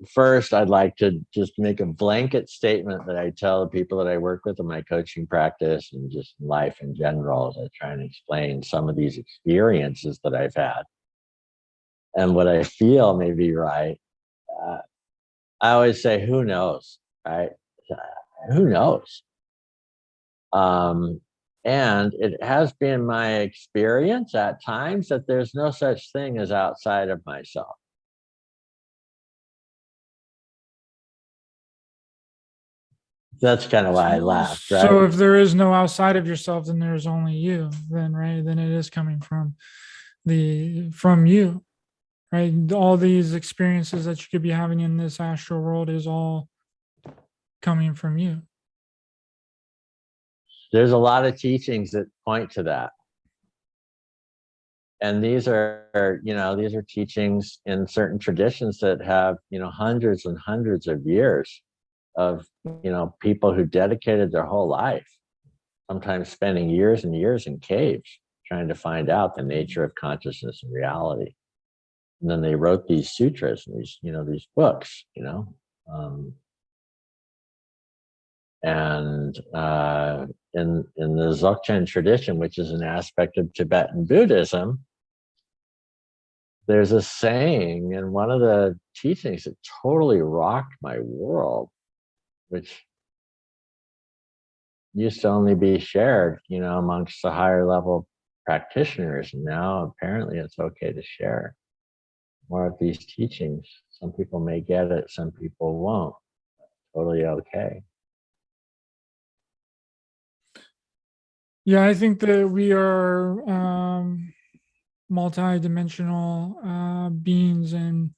first, I'd like to just make a blanket statement that I tell the people that I work with in my coaching practice and just life in general, as I try and explain some of these experiences that I've had and what I feel may be right. I always say, who knows, right? Who knows? And it has been my experience at times that there's no such thing as outside of myself. That's kind of why I laughed, right? So if there is no outside of yourself, then there's only you, then, right? Then it is coming from you, right? All these experiences that you could be having in this astral world is all coming from you. There's a lot of teachings that point to that. And these are teachings in certain traditions that have, hundreds and hundreds of years of, people who dedicated their whole life, sometimes spending years and years in caves trying to find out the nature of consciousness and reality. And then they wrote these sutras and these books, and in the Dzogchen tradition, which is an aspect of Tibetan Buddhism, there's a saying in one of the teachings that totally rocked my world, which used to only be shared, amongst the higher level practitioners. And now apparently it's okay to share more of these teachings. Some people may get it, some people won't. Totally okay. Yeah, I think that we are multi-dimensional beings, and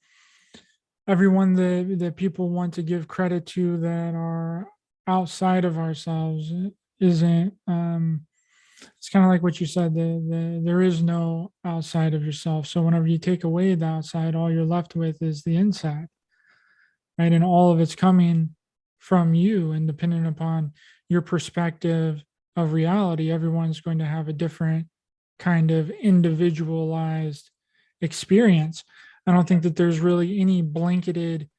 everyone that people want to give credit to that are outside of ourselves isn't. It's kind of like what you said. There is no outside of yourself. So whenever you take away the outside, all you're left with is the inside, right? And all of it's coming from you, and depending upon your perspective of reality, everyone's going to have a different kind of individualized experience. I don't think that there's really any blanketed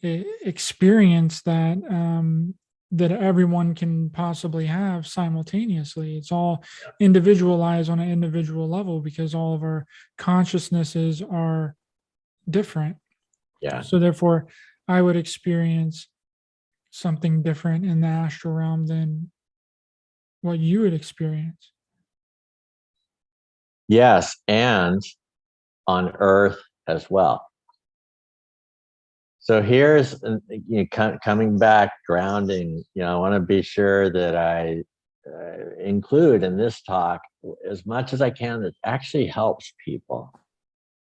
experience that that everyone can possibly have simultaneously. It's all individualized on an individual level because all of our consciousnesses are different. Yeah. So therefore, I would experience something different in the astral realm than what you would experience. Yes, and on Earth as well. So here's, coming back, grounding. I want to be sure that I include in this talk as much as I can that actually helps people.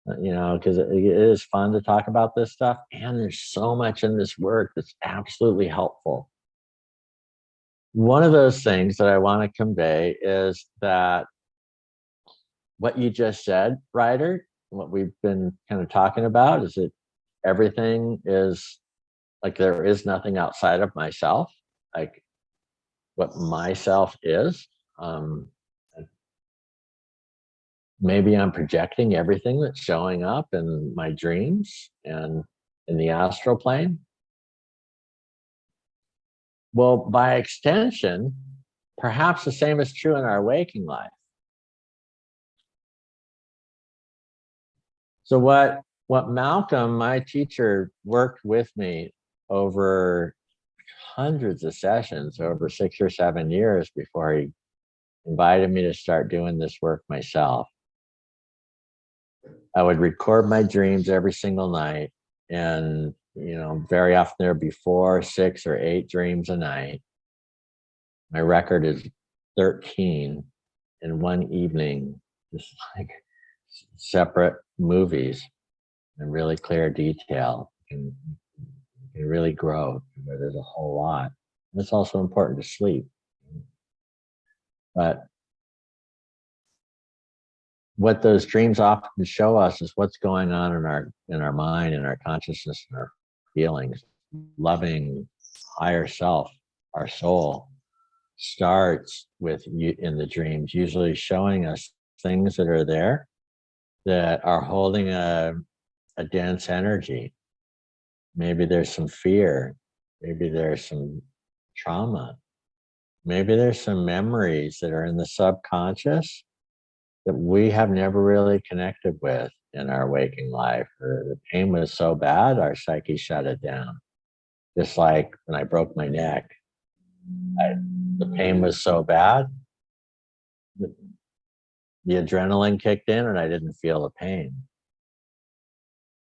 Because it is fun to talk about this stuff, and there's so much in this work that's absolutely helpful. One of those things that I want to convey is that what you just said, Ryder, what we've been kind of talking about, is that everything is like there is nothing outside of myself, like what myself is. Maybe I'm projecting everything that's showing up in my dreams and in the astral plane. Well, by extension, perhaps the same is true in our waking life. So what Malcolm, my teacher, worked with me over hundreds of sessions over 6 or 7 years before he invited me to start doing this work myself. I would record my dreams every single night, and very often there would be 4, 6, or 8 dreams a night. My record is 13 in one evening, just like separate movies in really clear detail. And you really grow where there's a whole lot. And it's also important to sleep. But what those dreams often show us is what's going on in our mind, in our consciousness, and our feelings. Loving higher self, our soul, starts with you in the dreams, usually showing us things that are there that are holding a dense energy. Maybe there's some fear, maybe there's some trauma, maybe there's some memories that are in the subconscious that we have never really connected with in our waking life, or the pain was so bad our psyche shut it down. Just like when I broke my neck, the pain was so bad, the adrenaline kicked in and I didn't feel the pain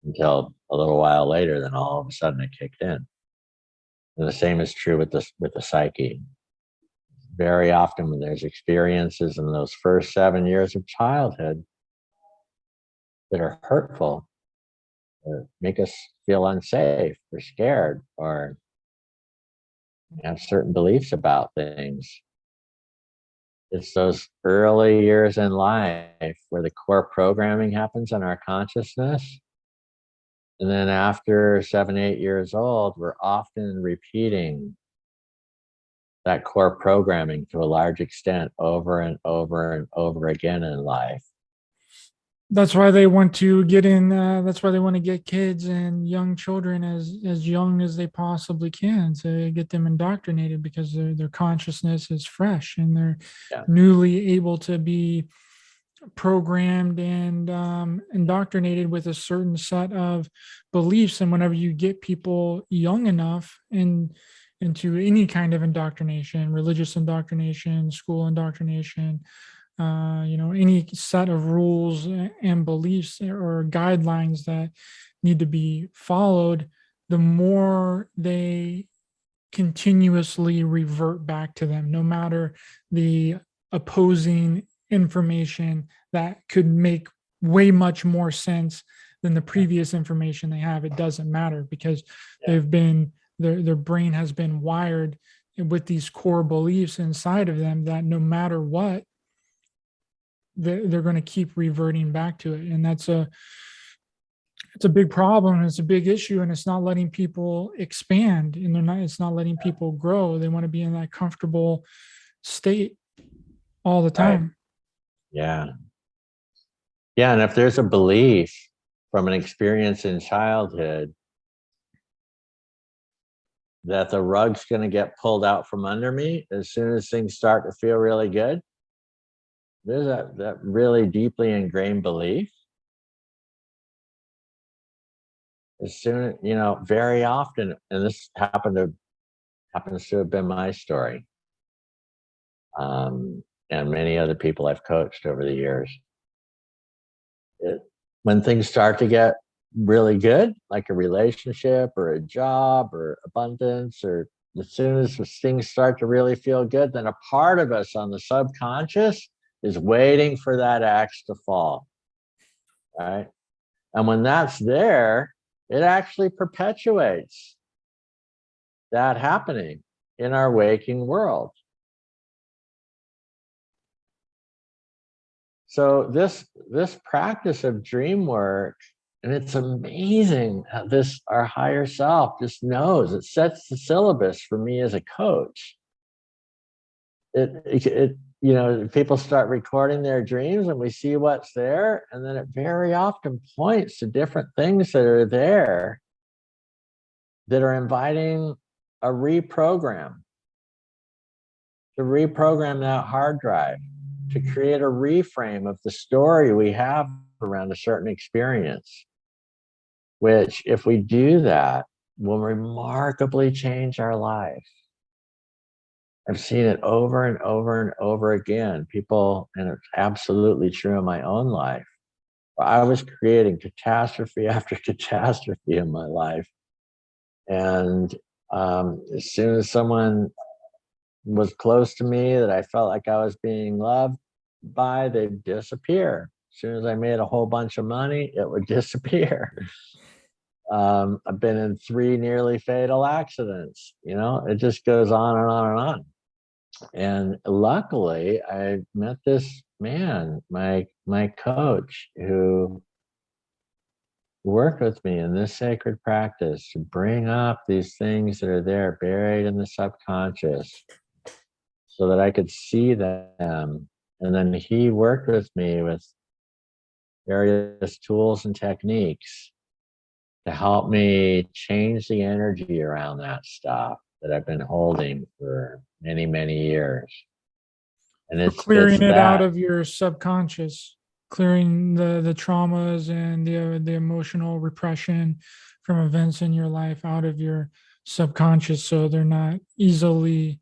until a little while later. Then all of a sudden it kicked in. And the same is true with the psyche. Very often when there's experiences in those first 7 years of childhood that are hurtful, or make us feel unsafe or scared, or have certain beliefs about things, it's those early years in life where the core programming happens in our consciousness. And then after 7, 8 years old, we're often repeating that core programming to a large extent over and over and over again in life. That's why they want to get in. That's why they want to get kids and young children as young as they possibly can to get them indoctrinated, because their consciousness is fresh and they're newly able to be programmed and indoctrinated with a certain set of beliefs. And whenever you get people young enough into any kind of indoctrination, religious indoctrination, school indoctrination, any set of rules and beliefs or guidelines that need to be followed, the more they continuously revert back to them, no matter the opposing information that could make way much more sense than the previous information they have. It doesn't matter, because they've been, their brain has been wired with these core beliefs inside of them that no matter what, they're going to keep reverting back to it. And it's a big problem. It's a big issue, and it's not letting people expand, and it's not letting people grow. They want to be in that comfortable state all the time. Right. Yeah. And if there's a belief from an experience in childhood that the rug's going to get pulled out from under me as soon as things start to feel really good, there's that really deeply ingrained belief as soon, very often, and this happens to have been my story, and many other people I've coached over the years. When things start to get really good, like a relationship or a job or abundance, or as soon as things start to really feel good, then a part of us on the subconscious is waiting for that axe to fall, right? And when that's there, it actually perpetuates that happening in our waking world. So this practice of dream work, and it's amazing how this our higher self just knows. It sets the syllabus for me as a coach. It people start recording their dreams and we see what's there, and then it very often points to different things that are there that are inviting a reprogram, to reprogram that hard drive, to create a reframe of the story we have around a certain experience, which, if we do that, will remarkably change our life. I've seen it over and over and over again. People, and it's absolutely true in my own life. I was creating catastrophe after catastrophe in my life. And as soon as someone was close to me that I felt like I was being loved by, they'd disappear. As soon as I made a whole bunch of money, it would disappear. I've been in 3 nearly fatal accidents. It just goes on and on and on. And luckily, I met this man, my coach, who worked with me in this sacred practice to bring up these things that are there buried in the subconscious so that I could see them. And then he worked with me with various tools and techniques to help me change the energy around that stuff that I've been holding for many, many years. And it's clearing it out that. of your subconscious, clearing the traumas and the emotional repression from events in your life out of your subconscious, so they're not easily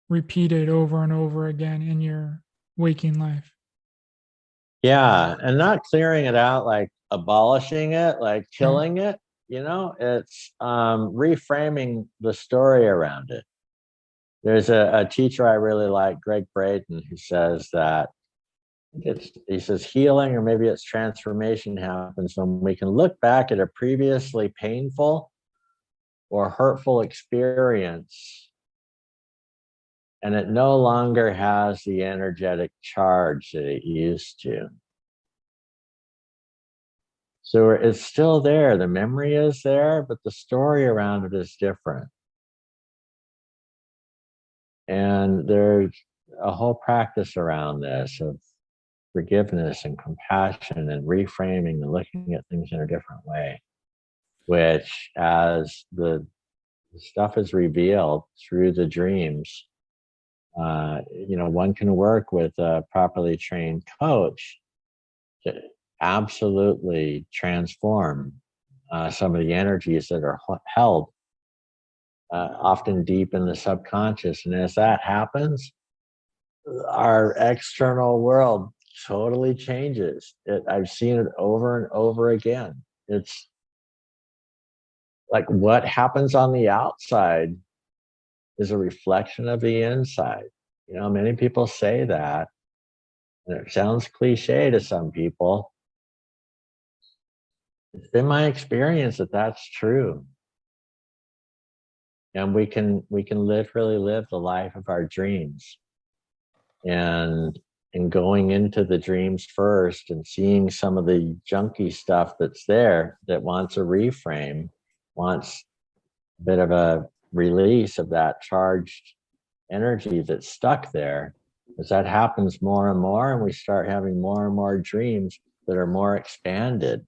repeated over and over again in your waking life. Yeah, and not clearing it out like abolishing it, like killing it. It's reframing the story around it. There's a teacher I really like, Greg Braden, who says that he says healing, or maybe it's transformation, happens when we can look back at a previously painful or hurtful experience, and it no longer has the energetic charge that it used to. So it's still there. The memory is there, but the story around it is different. And there's a whole practice around this of forgiveness and compassion and reframing and looking at things in a different way, which, as the stuff is revealed through the dreams, one can work with a properly trained coach to absolutely transform some of the energies that are held often deep in the subconscious. And as that happens, our external world totally changes. I've seen it over and over again. It's like what happens on the outside is a reflection of the inside. Many people say that, and it sounds cliche to some people. It's been my experience that that's true. And we can literally live the life of our dreams. And going into the dreams first and seeing some of the junky stuff that's there that wants a reframe, wants a bit of a release of that charged energy that's stuck there, as that happens more and more, and we start having more and more dreams that are more expanded,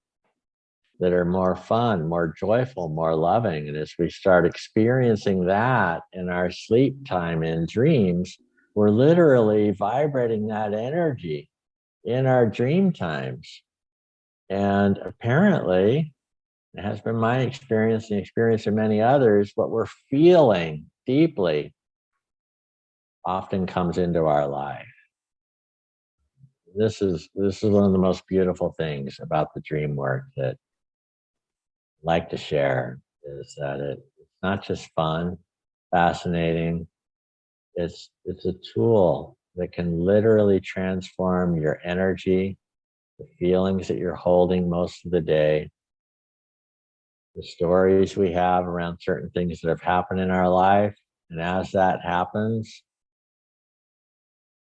that are more fun, more joyful, more loving. And as we start experiencing that in our sleep time in dreams, we're literally vibrating that energy in our dream times. And apparently, it has been my experience and the experience of many others, what we're feeling deeply often comes into our life. This is one of the most beautiful things about the dream work that I like to share, is that it's not just fun, fascinating. It's a tool that can literally transform your energy, the feelings that you're holding most of the day, the stories we have around certain things that have happened in our life. And as that happens,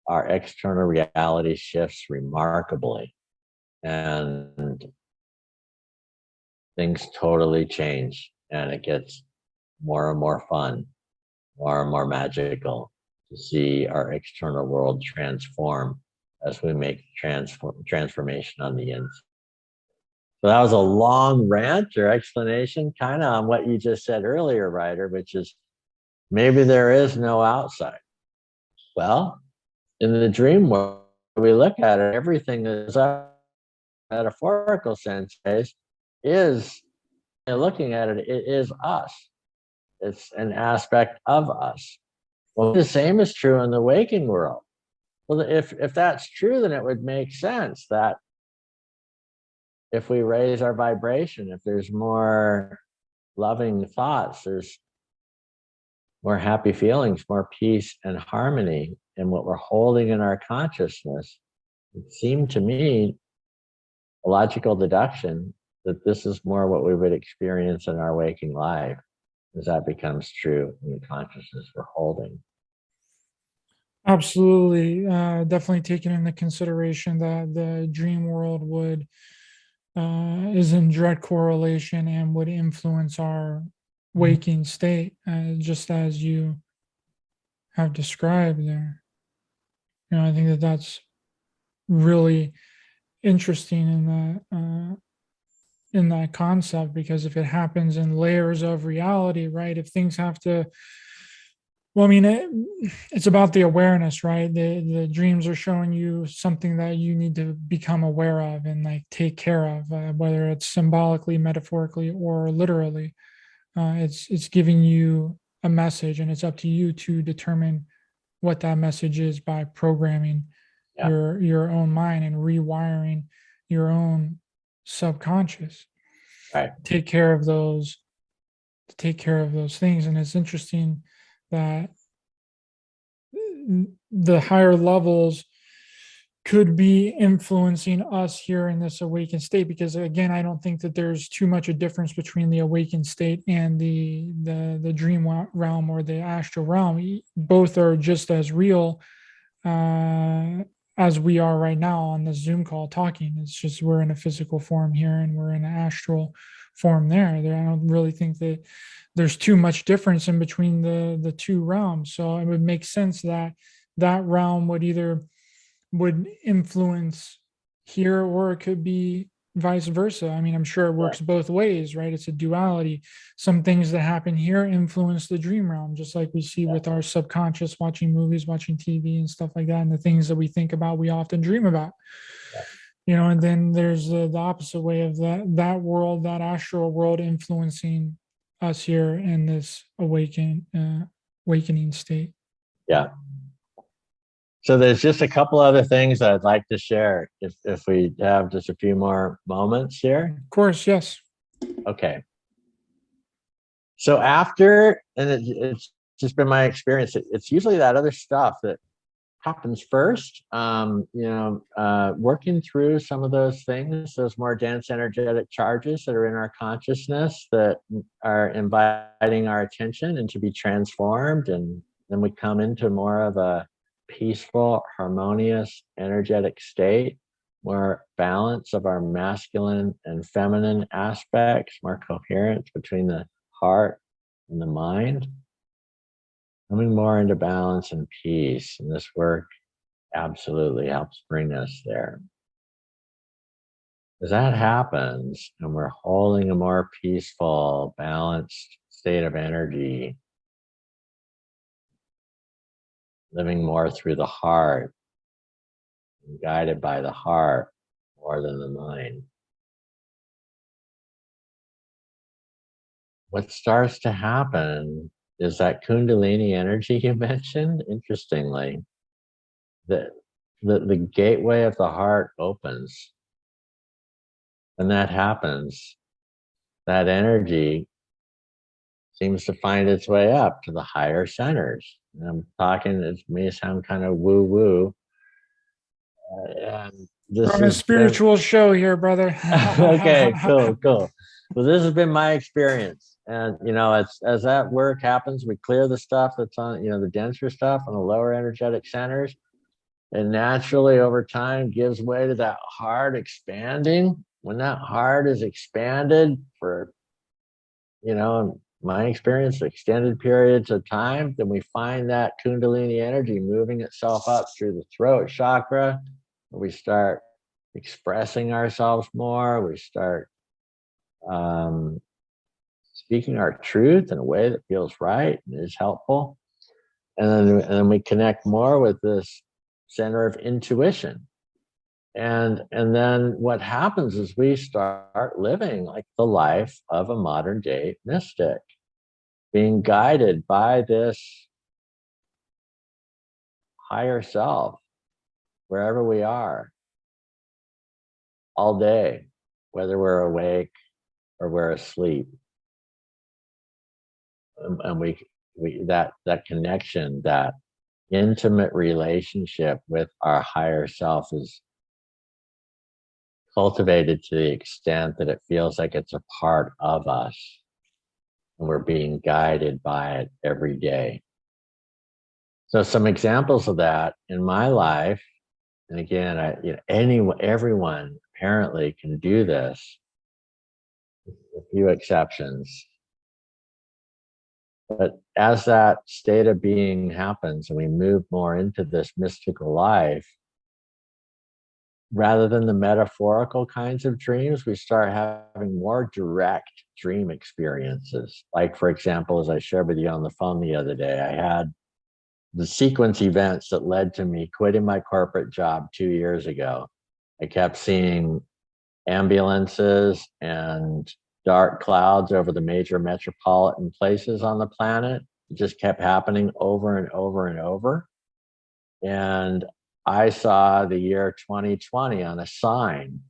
our external reality shifts remarkably, and things totally change, and it gets more and more fun, more and more magical to see our external world transform as we make transformation on the inside. So that was a long rant or explanation kind of on what you just said earlier, Ryder, which is maybe there is no outside. Well, in the dream world, we look at it, everything is a metaphorical sense is, looking at it, it is us. It's an aspect of us. Well, the same is true in the waking world. Well, if that's true, then it would make sense that if we raise our vibration, if there's more loving thoughts, there's more happy feelings, more peace and harmony in what we're holding in our consciousness. It seemed to me a logical deduction that this is more what we would experience in our waking life, as that becomes true in the consciousness we're holding. Absolutely. Definitely taking into consideration that the dream world would is in direct correlation and would influence our waking state, just as you have described there. I think that that's really interesting in that concept, because if it happens in layers of reality, right? If things have to, well, I mean, it's about the awareness, right? The dreams are showing you something that you need to become aware of and like take care of, whether it's symbolically, metaphorically, or literally. It's giving you a message, and it's up to you to determine what that message is by programming your own mind and rewiring your own subconscious. Right. Take care of those. To take care of those things, and it's interesting that the higher levels could be influencing us here in this awakened state, because again, I don't think that there's too much a difference between the awakened state and the dream realm or the astral realm. Both are just as real as we are right now on the Zoom call talking. It's just we're in a physical form here and we're in an astral form there. I don't really think that there's too much difference in between the two realms. So it would make sense that that realm would influence here, or it could be vice versa. I mean, I'm sure it works both ways, right? It's a duality. Some things that happen here influence the dream realm, just like we see with our subconscious watching movies, watching TV and stuff like that. And the things that we think about, we often dream about. And then there's the opposite way of that world, that astral world influencing us here in this awakening state. Yeah. So there's just a couple other things I'd like to share if we have just a few more moments here. Of course, yes. Okay. So after, and it's just been my experience, it's usually that other stuff that happens first. Working through some of those things, those more dense energetic charges that are in our consciousness that are inviting our attention and to be transformed. And then we come into more of a peaceful, harmonious, energetic state, more balance of our masculine and feminine aspects, more coherence between the heart and the mind, coming more into balance and peace. And this work absolutely helps bring us there. As that happens, and we're holding a more peaceful, balanced state of energy, living more through the heart, and guided by the heart more than the mind. what starts to happen is that Kundalini energy you mentioned, interestingly, the gateway of the heart opens. When that happens, that energy seems to find its way up to the higher centers. And I'm talking, it may sound kind of woo-woo. And We're this on a has been, spiritual show here, brother. okay, cool. Well, this has been my experience. And, as that work happens, we clear the stuff that's on, the denser stuff on the lower energetic centers. And naturally, over time, gives way to that heart expanding. When that heart is expanded for, in my experience, extended periods of time, then we find that Kundalini energy moving itself up through the throat chakra. We start expressing ourselves more. We start speaking our truth in a way that feels right and is helpful. And then we connect more with this center of intuition. And then what happens is we start living like the life of a modern day mystic, being guided by this higher self wherever we are all day, whether we're awake or we're asleep. And we that connection, that intimate relationship with our higher self is cultivated to the extent that it feels like it's a part of us and we're being guided by it every day. So some examples of that in my life, and again, everyone apparently can do this, with a few exceptions. But as that state of being happens and we move more into this mystical life, rather than the metaphorical kinds of dreams, we start having more direct dream experiences. Like, for example, as I shared with you on the phone the other day, I had the sequence events that led to me quitting my corporate job 2 years ago. I kept seeing ambulances and dark clouds over the major metropolitan places on the planet. It just kept happening over and over and over. And I saw the year 2020 on a sign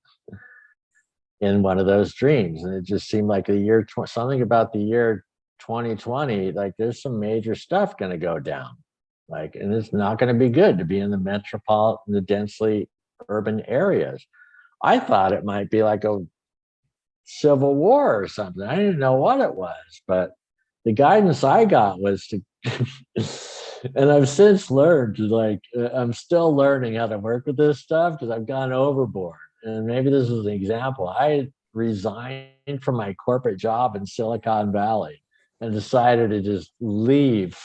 in one of those dreams. And it just seemed like something about the year 2020, like there's some major stuff going to go down. And it's not going to be good to be in the densely urban areas. I thought it might be like a civil war or something. I didn't know what it was, but the guidance I got was to, and I've since learned I'm still learning how to work with this stuff because I've gone overboard. And maybe this is an example. I resigned from my corporate job in Silicon Valley and decided to just leave.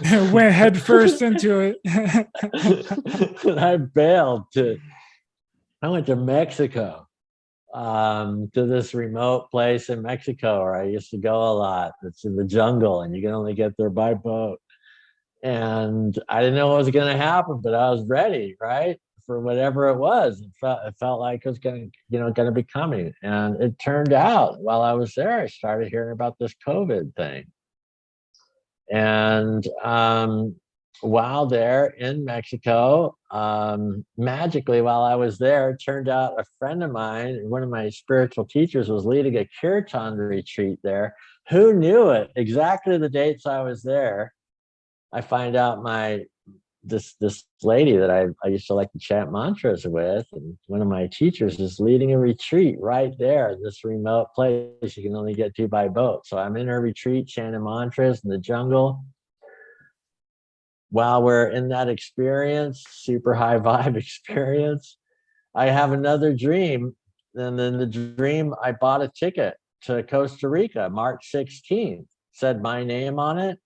Went head first into it. And I bailed I went to Mexico, to this remote place in Mexico where I used to go a lot. It's in the jungle and you can only get there by boat. And I didn't know what was going to happen, but I was ready, right? For whatever it was. It felt like it was going to be coming. And it turned out while I was there, I started hearing about this COVID thing. And while there in Mexico, magically while I was there, it turned out a friend of mine, one of my spiritual teachers, was leading a kirtan retreat there. Who knew it? Exactly the dates I was there, I find out this lady that I used to like to chant mantras with, and one of my teachers is leading a retreat right there in this remote place you can only get to by boat. So I'm in her retreat chanting mantras in the jungle. While we're in that experience, super high vibe experience, I have another dream. And then the dream, I bought a ticket to Costa Rica, March 16th, said my name on it,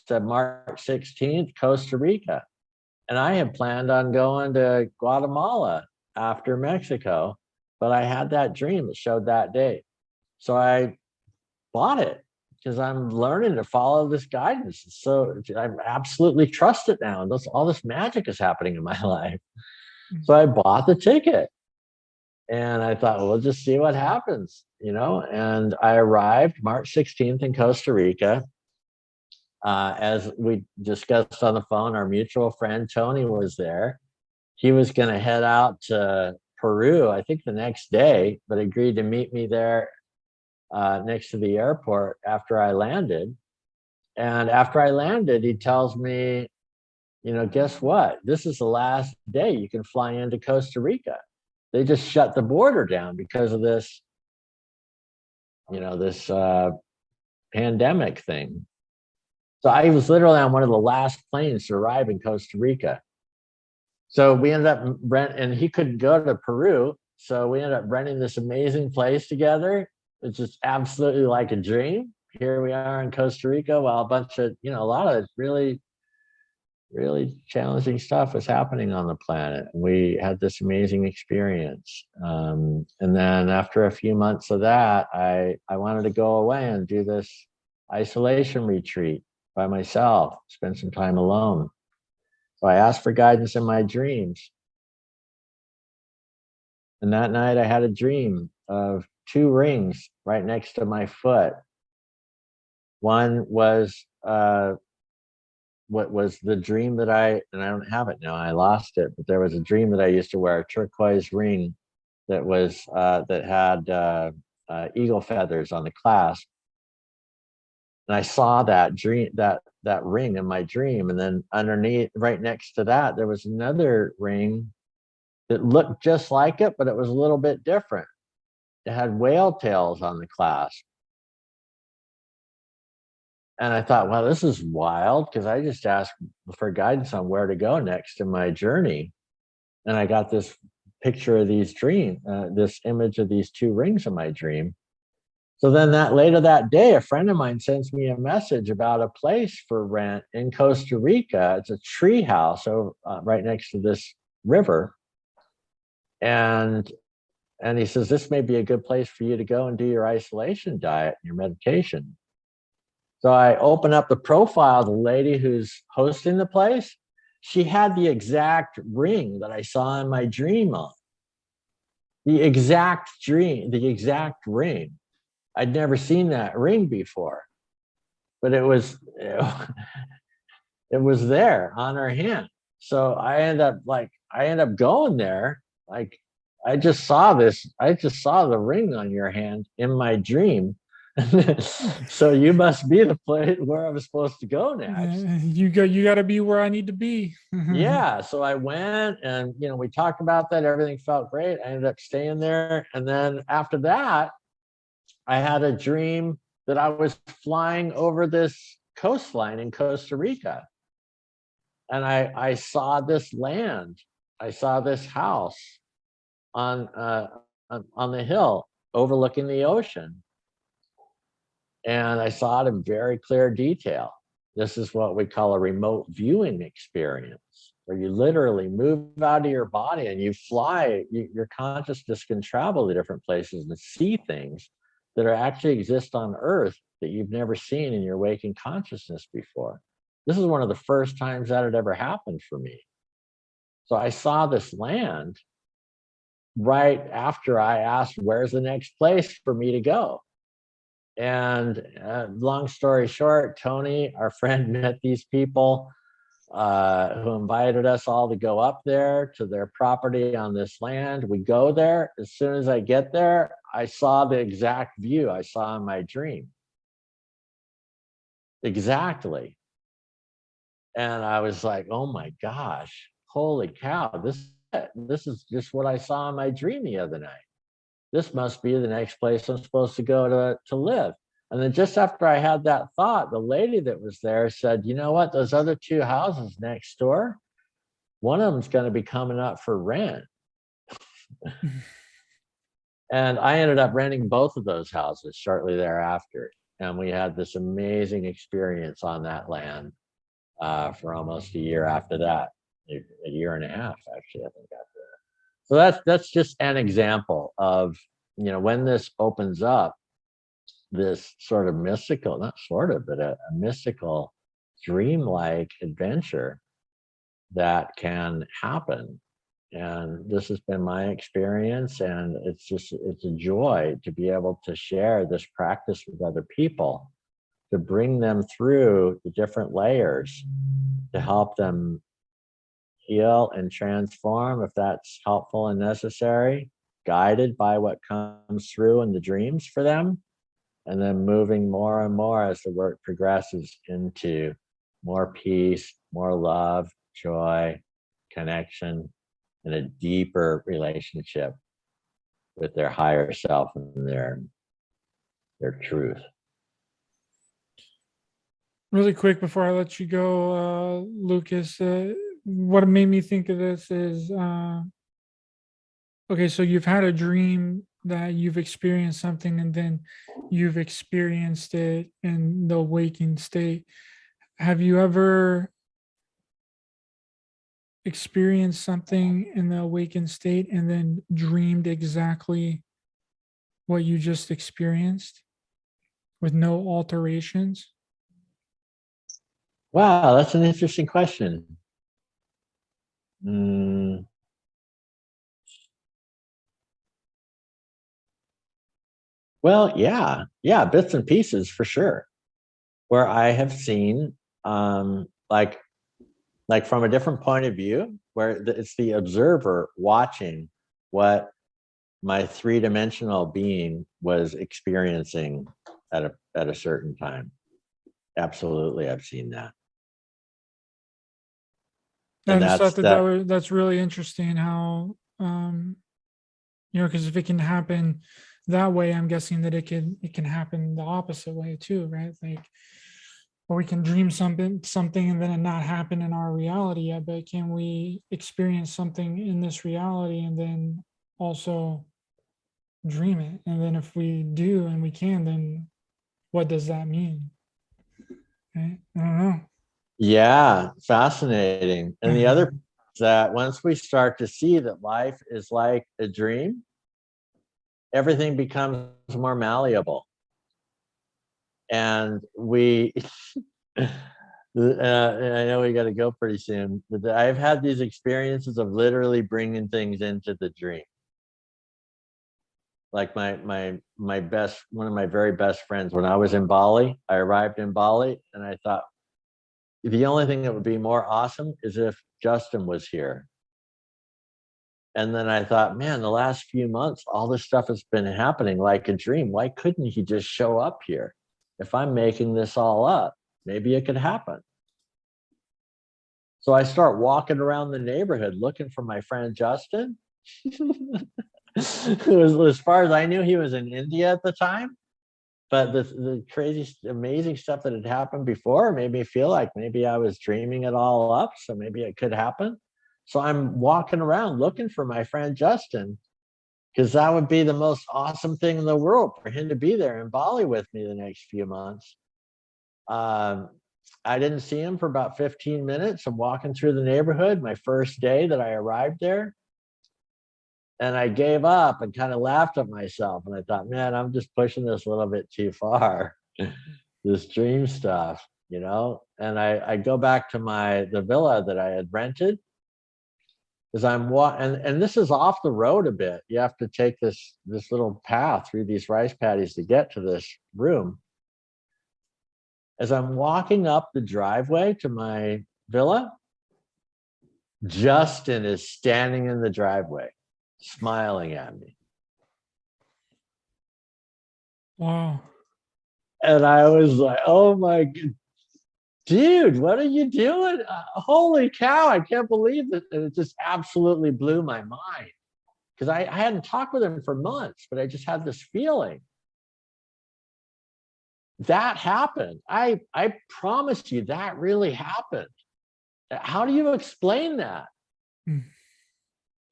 said March 16th, Costa Rica. And I had planned on going to Guatemala after Mexico, but I had that dream that showed that date. So I bought it because I'm learning to follow this guidance. So I absolutely trust it now. And all this magic is happening in my life. So I bought the ticket. And I thought, well, we'll just see what happens, And I arrived March 16th in Costa Rica. As we discussed on the phone, our mutual friend Tony was there. He was going to head out to Peru, I think the next day, but agreed to meet me there next to the airport after I landed. And after I landed, he tells me, guess what? This is the last day you can fly into Costa Rica. They just shut the border down because of this, this pandemic thing. So I was literally on one of the last planes to arrive in Costa Rica. So we ended up and he couldn't go to Peru. So we ended up renting this amazing place together. It's just absolutely like a dream. Here we are in Costa Rica while a bunch of, a lot of really, really challenging stuff was happening on the planet. We had this amazing experience. And then after a few months of that, I wanted to go away and do this isolation retreat by myself, spend some time alone. So I asked for guidance in my dreams. And that night I had a dream of 2 rings right next to my foot. One was what was the dream that and I don't have it now, I lost it, but there was a dream that I used to wear, a turquoise ring that was that had eagle feathers on the clasp. And I saw that dream, that ring in my dream. And then underneath, right next to that, there was another ring that looked just like it, but it was a little bit different. It had whale tails on the clasp. And I thought, well, this is wild, because I just asked for guidance on where to go next in my journey. And I got this picture of these this image of these 2 rings in my dream. So then later that day, a friend of mine sends me a message about a place for rent in Costa Rica. It's a tree house right next to this river. And he says, this may be a good place for you to go and do your isolation diet and your meditation. So I open up the profile of the lady who's hosting the place. She had the exact ring that I saw in my dream on. The exact ring. I'd never seen that ring before, but it was there on her hand. So I end up going there. Like, I just saw the ring on your hand in my dream. So you must be the place where I was supposed to go next. You got to be where I need to be. Yeah. So I went, and we talked about that. Everything felt great. I ended up staying there. And then after that, I had a dream that I was flying over this coastline in Costa Rica. And I saw this land. I saw this house on the hill overlooking the ocean. And I saw it in very clear detail. This is what we call a remote viewing experience, where you literally move out of your body and you fly. Your consciousness can travel to different places and see things that actually exist on Earth that you've never seen in your waking consciousness before. This is one of the first times that had ever happened for me. So I saw this land right after I asked, where's the next place for me to go? And long story short, Tony, our friend, met these people who invited us all to go up there to their property on this land. We go there. As soon as I get there, I saw the exact view I saw in my dream. Exactly. And I was like, oh my gosh, holy cow, this is just what I saw in my dream the other night. This must be the next place I'm supposed to go to live. And then just after I had that thought, the lady that was there said, you know what, those other 2 houses next door, one of them's going to be coming up for rent. And I ended up renting both of those houses shortly thereafter. And we had this amazing experience on that land for almost a year after that, a year and a half, actually, I think, after that. So that's just an example of, when this opens up, this sort of mystical, not sort of, but a mystical, dreamlike adventure that can happen. And this has been my experience, and it's a joy to be able to share this practice with other people, to bring them through the different layers, to help them heal and transform if that's helpful and necessary, guided by what comes through in the dreams for them, and then moving more and more as the work progresses into more peace, more love, joy, connection, and a deeper relationship with their higher self and their truth. Really quick before I let you go, Lucas, what made me think of this is, okay, so you've had a dream that you've experienced something and then you've experienced it in the waking state. Have you ever experienced something in the awakened state and then dreamed exactly what you just experienced with no alterations? Wow, that's an interesting question. Well, yeah, bits and pieces for sure. Where I have seen, like from a different point of view, where it's the observer watching what my three-dimensional being was experiencing at a certain time. Absolutely, I've seen that. I And just thought that's really interesting how, because if it can happen that way, I'm guessing that it can happen the opposite way too, right? Like, or we can dream something and then it not happen in our reality. But can we experience something in this reality and then also dream it? And then if we do and we can, then what does that mean? Right? I don't know. Yeah, fascinating. And the other is that once we start to see that life is like a dream, everything becomes more malleable. And I know we got to go pretty soon, but I've had these experiences of literally bringing things into the dream. Like one of my very best friends, when I was in Bali, I arrived in Bali and I thought, the only thing that would be more awesome is if Justin was here. And then I thought, man, the last few months, all this stuff has been happening like a dream. Why couldn't he just show up here? If I'm making this all up, maybe it could happen. So I start walking around the neighborhood looking for my friend Justin. As far as I knew, he was in India at the time. But the crazy, amazing stuff that had happened before made me feel like maybe I was dreaming it all up. So maybe it could happen. So I'm walking around looking for my friend Justin, because that would be the most awesome thing in the world for him to be there in Bali with me the next few months. I didn't see him for about 15 minutes. I'm walking through the neighborhood, my first day that I arrived there. And I gave up and kind of laughed at myself. And I thought, man, I'm just pushing this a little bit too far, this dream stuff, And I go back to the villa that I had rented, because and this is off the road a bit. You have to take this little path through these rice paddies to get to this room. As I'm walking up the driveway to my villa, Justin is standing in the driveway, smiling at me. Wow. And I was like, oh my God, dude, what are you doing? Holy cow, I can't believe it. And it just absolutely blew my mind, because I hadn't talked with him for months, but I just had this feeling. That happened. I promise you that really happened. How do you explain that?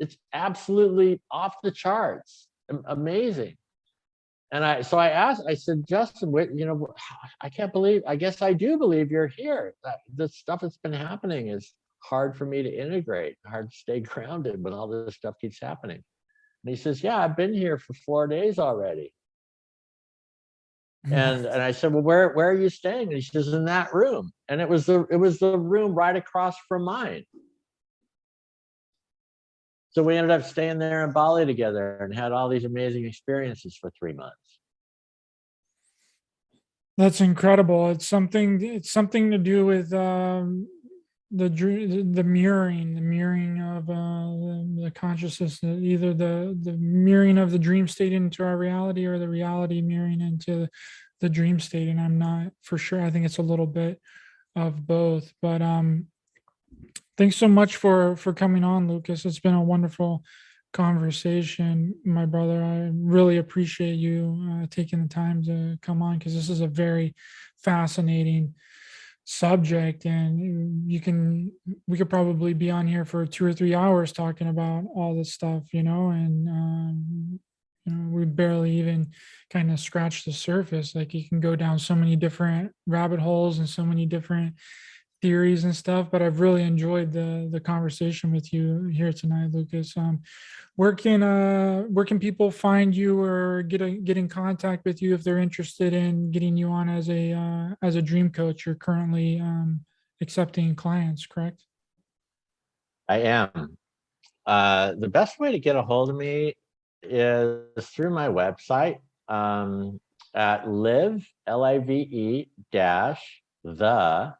It's absolutely off the charts. Amazing. And I said, Justin, I can't believe, I guess I do believe you're here. The stuff that's been happening is hard for me to integrate, hard to stay grounded when all this stuff keeps happening. And he says, yeah, I've been here for 4 days already. And I said, well, where are you staying? And he says, in that room. And it was the room right across from mine. So we ended up staying there in Bali together and had all these amazing experiences for 3 months. That's incredible. It's something to do with the mirroring of the consciousness, either the mirroring of the dream state into our reality, or the reality mirroring into the dream state. And I'm not for sure. I think it's a little bit of both. But thanks so much for coming on, Lucas. It's been a wonderful conversation, my brother. I really appreciate you taking the time to come on, because this is a very fascinating subject, and we could probably be on here for 2 or 3 hours talking about all this stuff, and we barely even kind of scratch the surface. Like, you can go down so many different rabbit holes and so many different theories and stuff. But I've really enjoyed the conversation with you here tonight, Lucas. Where can people find you, or get in contact with you if they're interested in getting you on as a dream coach? You're currently accepting clients, correct? I am. The best way to get a hold of me is through my website, at live dash the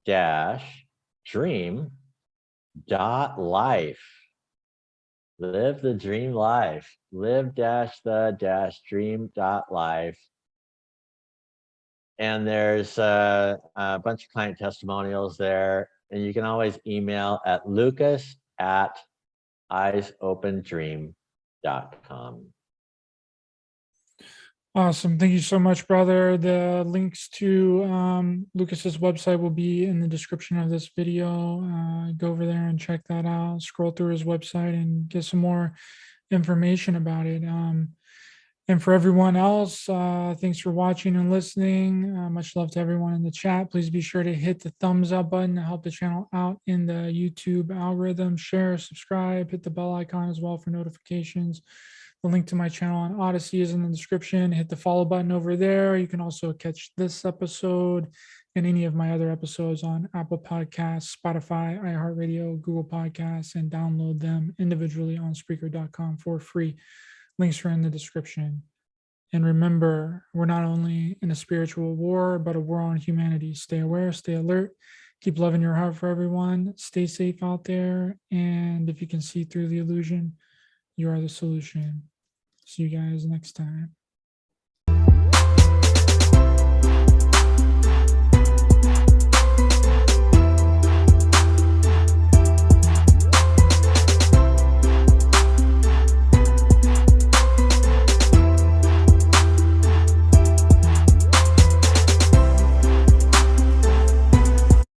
dash dream dot life. Live the dream life. Live dash the dash dream dot life. And there's a bunch of client testimonials there. And you can always email at lucas@eyesopendream.com. Awesome. Thank you so much, brother. The links to Lucas's website will be in the description of this video. Go over there and check that out. Scroll through his website and get some more information about it. And for everyone else, thanks for watching and listening. Much love to everyone in the chat. Please be sure to hit the thumbs up button to help the channel out in the YouTube algorithm. Share, subscribe, hit the bell icon as well for notifications. The link to my channel on Odysee is in the description. Hit the follow button over there. You can also catch this episode and any of my other episodes on Apple Podcasts, Spotify, iHeartRadio, Google Podcasts, and download them individually on Spreaker.com for free. Links are in the description. And remember, we're not only in a spiritual war, but a war on humanity. Stay aware, stay alert, keep loving your heart for everyone, stay safe out there. And if you can see through the illusion, you are the solution. See you guys next time.